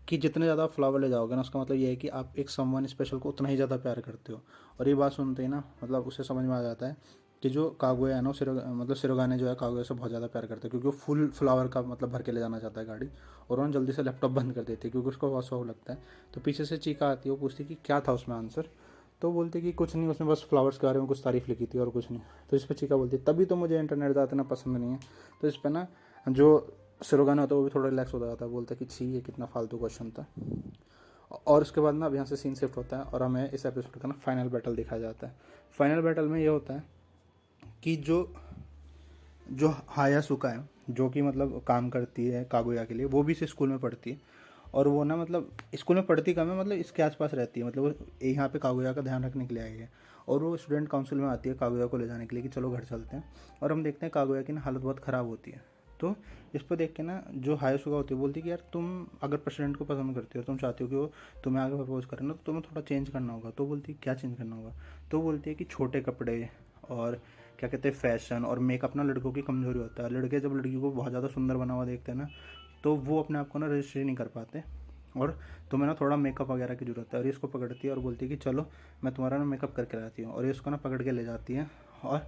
कि जितने ज़्यादा आप फ्लावर ले जाओगे ना, उसका मतलब ये है कि आप एक समवन स्पेशल को उतना ही ज़्यादा प्यार करते हो। और ये बात सुनते ही ना मतलब उसे समझ में आ जाता है कि जो कागुया है ना, मतलब सिरोगाने जो है कागुया से बहुत ज़्यादा प्यार करता है, क्योंकि वो फुल फ्लावर का मतलब भर के ले जाना चाहता है गाड़ी। और उन्होंने जल्दी से लैपटॉप बंद कर देती है क्योंकि उसको बहुत शौक लगता है। तो पीछे से चीका आती है, वो पूछती है कि क्या था उसमें आंसर। तो बोलती है कि कुछ नहीं, उसमें बस फ्लावर्स के बारे में कुछ तारीफ लिखी थी और कुछ नहीं। तो इस पर चीका बोलती है तभी तो मुझे इंटरनेट ज़्यादा इतना पसंद नहीं है। तो इस पर ना जो सिरोगाना होता है वो भी थोड़ा रिलैक्स हो जाता है, बोलता है कि छी ये कितना फालतू क्वेश्चन था। और उसके बाद ना अब यहाँ से सीन शिफ्ट होता है और हमें इस एपिसोड का ना फाइनल बैटल दिखाया जाता है। फाइनल बैटल में ये होता है कि जो जो हायासुका है, जो कि मतलब काम करती है कागुया के लिए, वो भी इस स्कूल में पढ़ती है। और वो ना मतलब स्कूल में पढ़ती कम है, मतलब इसके आसपास रहती है, मतलब वो यहाँ पे कागुया का ध्यान रखने के लिए आई है। और वो स्टूडेंट काउंसिल में आती है कागुया को ले जाने के लिए कि चलो घर चलते हैं। और हम देखते हैं कागुया की ना हालत बहुत ख़राब होती है। तो इस पर देख के ना जो हायासुका होती है बोलती है कि यार तुम अगर प्रेसिडेंट को पसंद करती हो, तुम चाहती हो कि वो तुम्हें आगे प्रपोज करें ना, तो तुम्हें थोड़ा चेंज करना होगा। तो बोलती है क्या चेंज करना होगा। तो बोलती है कि छोटे कपड़े और क्या कहते हैं फैशन और मेकअप ना लड़कों की कमजोरी होता है। लड़के जब लड़की को बहुत ज़्यादा सुंदर बना हुआ देखते हैं ना, तो वो अपने आप को ना रजिस्ट्री नहीं कर पाते। और तुम्हें ना थोड़ा मेकअप वगैरह की ज़रूरत है। और ये इसको पकड़ती है और बोलती है कि चलो मैं तुम्हारा ना मेकअप करके लाती हूँ। और ये इसको ना पकड़ के ले जाती है। और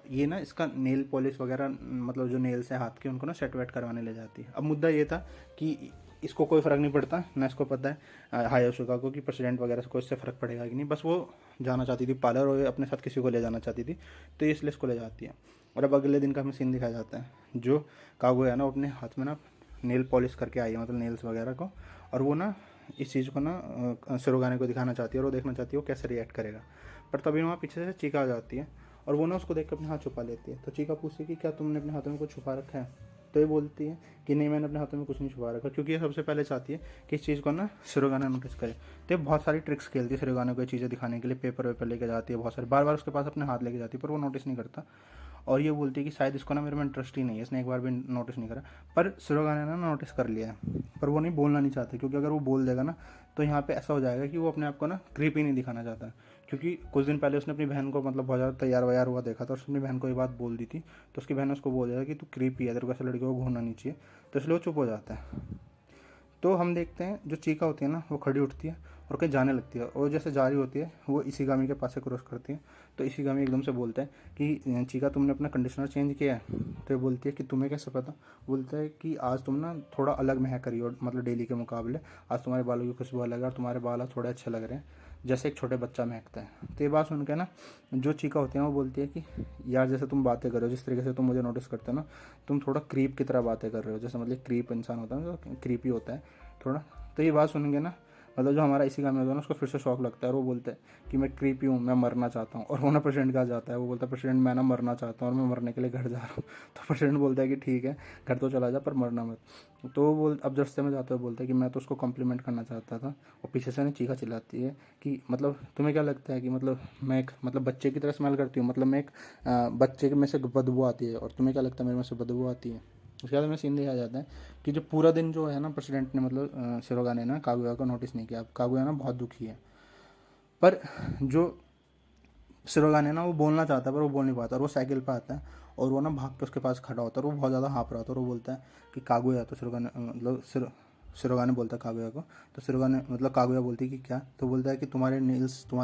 ये ना इसका नेल पॉलिश वगैरह मतलब जो नेल्स है हाथ के, उनको ना सेट वेट करवाने ले जाती है। अब मुद्दा ये था कि इसको कोई फ़र्क नहीं पड़ता ना, इसको पता है हायासुका को कि प्रेसिडेंट वगैरह से कोई इससे फ़र्क पड़ेगा कि नहीं, बस वो जाना चाहती थी पार्लर और अपने साथ किसी को ले जाना चाहती थी। तो ये इसलिए इसको ले जाती है। और अब अगले दिन का हमें सीन दिखाया जाता है, जो कागुया है ना अपने हाथ में ना नेल पॉलिश करके आई है, मतलब नेल्स वगैरह को। और वो ना इस चीज़ को ना सिरोगाने को दिखाना चाहती है और वो देखना चाहती है वो कैसे रिएक्ट करेगा। पर तभी वहाँ पीछे से चीका आ जाती है और वो ना उसको देख कर अपने हाथ छुपा लेती है। तो चीका पूछती है कि क्या तुमने अपने हाथों में कुछ छुपा रखा है। तो ये बोलती है कि नहीं मैंने अपने हाथों में कुछ नहीं छुपा रखा, क्योंकि ये सबसे पहले चाहती है कि इस चीज़ को ना सिरोगाना नोटिस करे। तो ये बहुत सारी ट्रिक्स खेलती है सिरोगाना को ये चीज़ें दिखाने के लिए, पेपर वेपर लेके जाती है बहुत सारे, बार बार उसके पास अपने हाथ लेके जाती है पर वो नोटिस नहीं करता। और ये बोलती है कि शायद इसको ना मेरे में इंटरेस्ट ही नहीं है, इसने एक बार भी नोटिस नहीं करा। पर सिरोगाने ने ना नोटिस कर लिया है, पर वो नहीं बोलना नहीं चाहते, क्योंकि अगर वो बोल देगा ना तो यहाँ पे ऐसा हो जाएगा कि वो अपने आप को ना क्रीपी नहीं दिखाना चाहता। क्योंकि कुछ दिन पहले उसने अपनी बहन को मतलब बहुत ज़्यादा तैयार वैयार हुआ देखा था और उसने अपनी बहन को ये बात बोल दी थी। तो उसकी बहन ने उसको बोल दिया कि तू क्रीपी है, तेरे को ऐसे लड़कियों को घूमना नहीं चाहिए। तो इसलिए वो चुप हो जाता है। तो हम देखते हैं जो चीका होती है ना वो खड़ी उठती है और कहीं जाने लगती है, और जैसे जा रही होती है वो इशिगामी के पास से क्रॉस करती है। तो इशिगामी एकदम से बोलता है कि चीका तुमने अपना कंडीशनर चेंज किया है। तो ये बोलती है कि तुम्हें कैसे पता। बोलता है कि आज तुम ना थोड़ा अलग महक रही हो, मतलब डेली के मुकाबले आज तुम्हारे बालों की खुशबू अलग है और तुम्हारे बाल आज थोड़े अच्छे लग रहे हैं, जैसे एक छोटे बच्चा महकता है। तो ये बात सुन के ना जो चीका होती है वो बोलती है कि यार जैसे तुम बातें कर रहे हो, जिस तरीके से तुम मुझे नोटिस करते हो ना, तुम थोड़ा क्रीप की तरह बातें कर रहे हो, जैसे मतलब क्रीप इंसान होता है जो क्रीपी होता है थोड़ा। तो ये बात सुनेंगे ना मतलब जो हमारा इसी काम में होता है ना उसको फिर से शौक लगता है और वो बोलता है कि मैं क्रीपी हूँ, मैं मरना चाहता हूँ। और वो ना प्रेसिडेंट का जाता है, वो बोलता है प्रेसिडेंट मैं ना मरना चाहता हूँ और मैं मरने के लिए घर जा रहा हूँ। तो प्रेसिडेंट बोलता है कि ठीक है घर तो चला जा पर मरना मत। तो वो बोल अब रास्ते में जाते हुए बोलता है कि मैं तो उसको कॉम्प्लीमेंट करना चाहता था। और पीछे से ना चीखा चिल्लाती है कि मतलब तुम्हें क्या लगता है कि मतलब मैं एक मतलब बच्चे की तरह स्मेल करती हूँ, मतलब मैं एक बच्चे में से बदबू आती है और तुम्हें क्या लगता है मेरे में से बदबू आती है। उसके बाद में सीन दिखाया जाता है कि जो पूरा दिन जो है ना प्रेसिडेंट ने मतलब शिरोगा ने ना कागुया को नोटिस नहीं किया। अब कागुया ना बहुत दुखी है, पर जो शिरोगा ने ना वो बोलना चाहता है पर वो बोल नहीं पाता। और वो साइकिल पे आता है और वो ना भाग के उसके पास खड़ा होता है और वो बहुत ज़्यादा हाँफ रहा होता है और वो बोलता है कि कागुया। तो शिरोगा ने मतलब शिरोगा ने बोलता है कागुया को। तो शिरोगा ने मतलब कागुया बोलती है कि क्या। तो बोलता है कि तुम्हारे नेल्स क्यों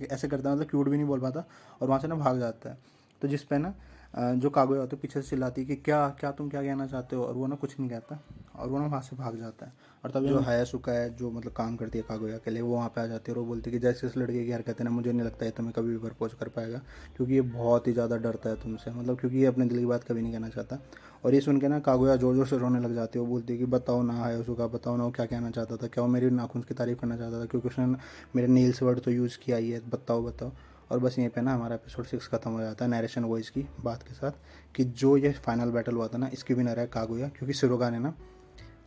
ऐसे करता है, मतलब क्यूट भी नहीं बोल पाता और वहाँ से ना भाग जाता है। तो जिस पे ना जो कागुया होता है पीछे से चिल्लाती है कि क्या क्या तुम क्या कहना चाहते हो, और वो ना कुछ नहीं कहता। और वो ना वहाँ से भाग जाता है। और तभी जो हायासुका है, जो मतलब काम करती है कागुया के लिए, वो वहाँ पे आ जाती है और वो बोलती है कि जैसे इस लड़के की हरकत है ना, मुझे नहीं लगता है तुम्हें कभी भी प्रपोज कर पाएगा, क्योंकि ये बहुत ही ज़्यादा डरता है तुमसे, मतलब क्योंकि ये अपने दिल की बात कभी नहीं कहना चाहता। और ये सुन के ना कागुया जोर जोर से रोने लग जाती है। वो बोलती है कि बताओ ना हायासुका, बताओ ना वो क्या कहना चाहता था, क्या वो मेरी नाखून की तारीफ़ करना चाहता था, क्योंकि उसने मेरे नेल्स वर्ड तो यूज़ किया ही है, बताओ बताओ। और बस यहीं पे ना हमारा एपिसोड 6 खत्म हो जाता है नरेशन वॉइस की बात के साथ, कि जो ये फाइनल बैटल हुआ था ना, इसकी विनर है कागुया, क्योंकि सिरोगा ने ना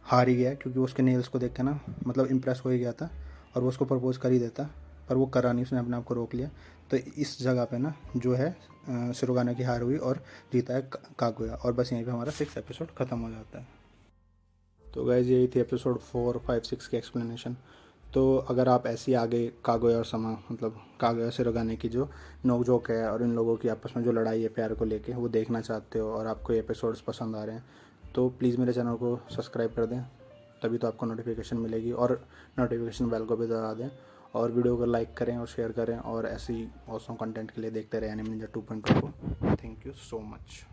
हार ही गया, क्योंकि उसके नेल्स को देख के ना मतलब इम्प्रेस हो ही गया था और वो उसको प्रपोज कर ही देता, पर वो करा नहीं, उसने अपने आप को रोक लिया। तो इस जगह पे ना जो है सिरोगाना की हार हुई और जीता है कागुया। और बस यहीं पे हमारा 6 एपिसोड ख़त्म हो जाता है। तो गाइज यही थी एपिसोड 4, 5, 6 की एक्सप्लेनेशन। तो अगर आप ऐसी आगे कागुया और समा मतलब कागुया सिरोगाने की जो नोकझोंक है और इन लोगों की आपस में जो लड़ाई है प्यार को लेके, वो देखना चाहते हो और आपको ये एपिसोड्स पसंद आ रहे हैं, तो प्लीज़ मेरे चैनल को सब्सक्राइब कर दें, तभी तो आपको नोटिफिकेशन मिलेगी, और नोटिफिकेशन बेल को भी दबा दें, और वीडियो को लाइक करें और शेयर करें, और ऐसी ऑसम कंटेंट के लिए देखते रहें एनिमे निंजा 2.0 को। Thank you so much.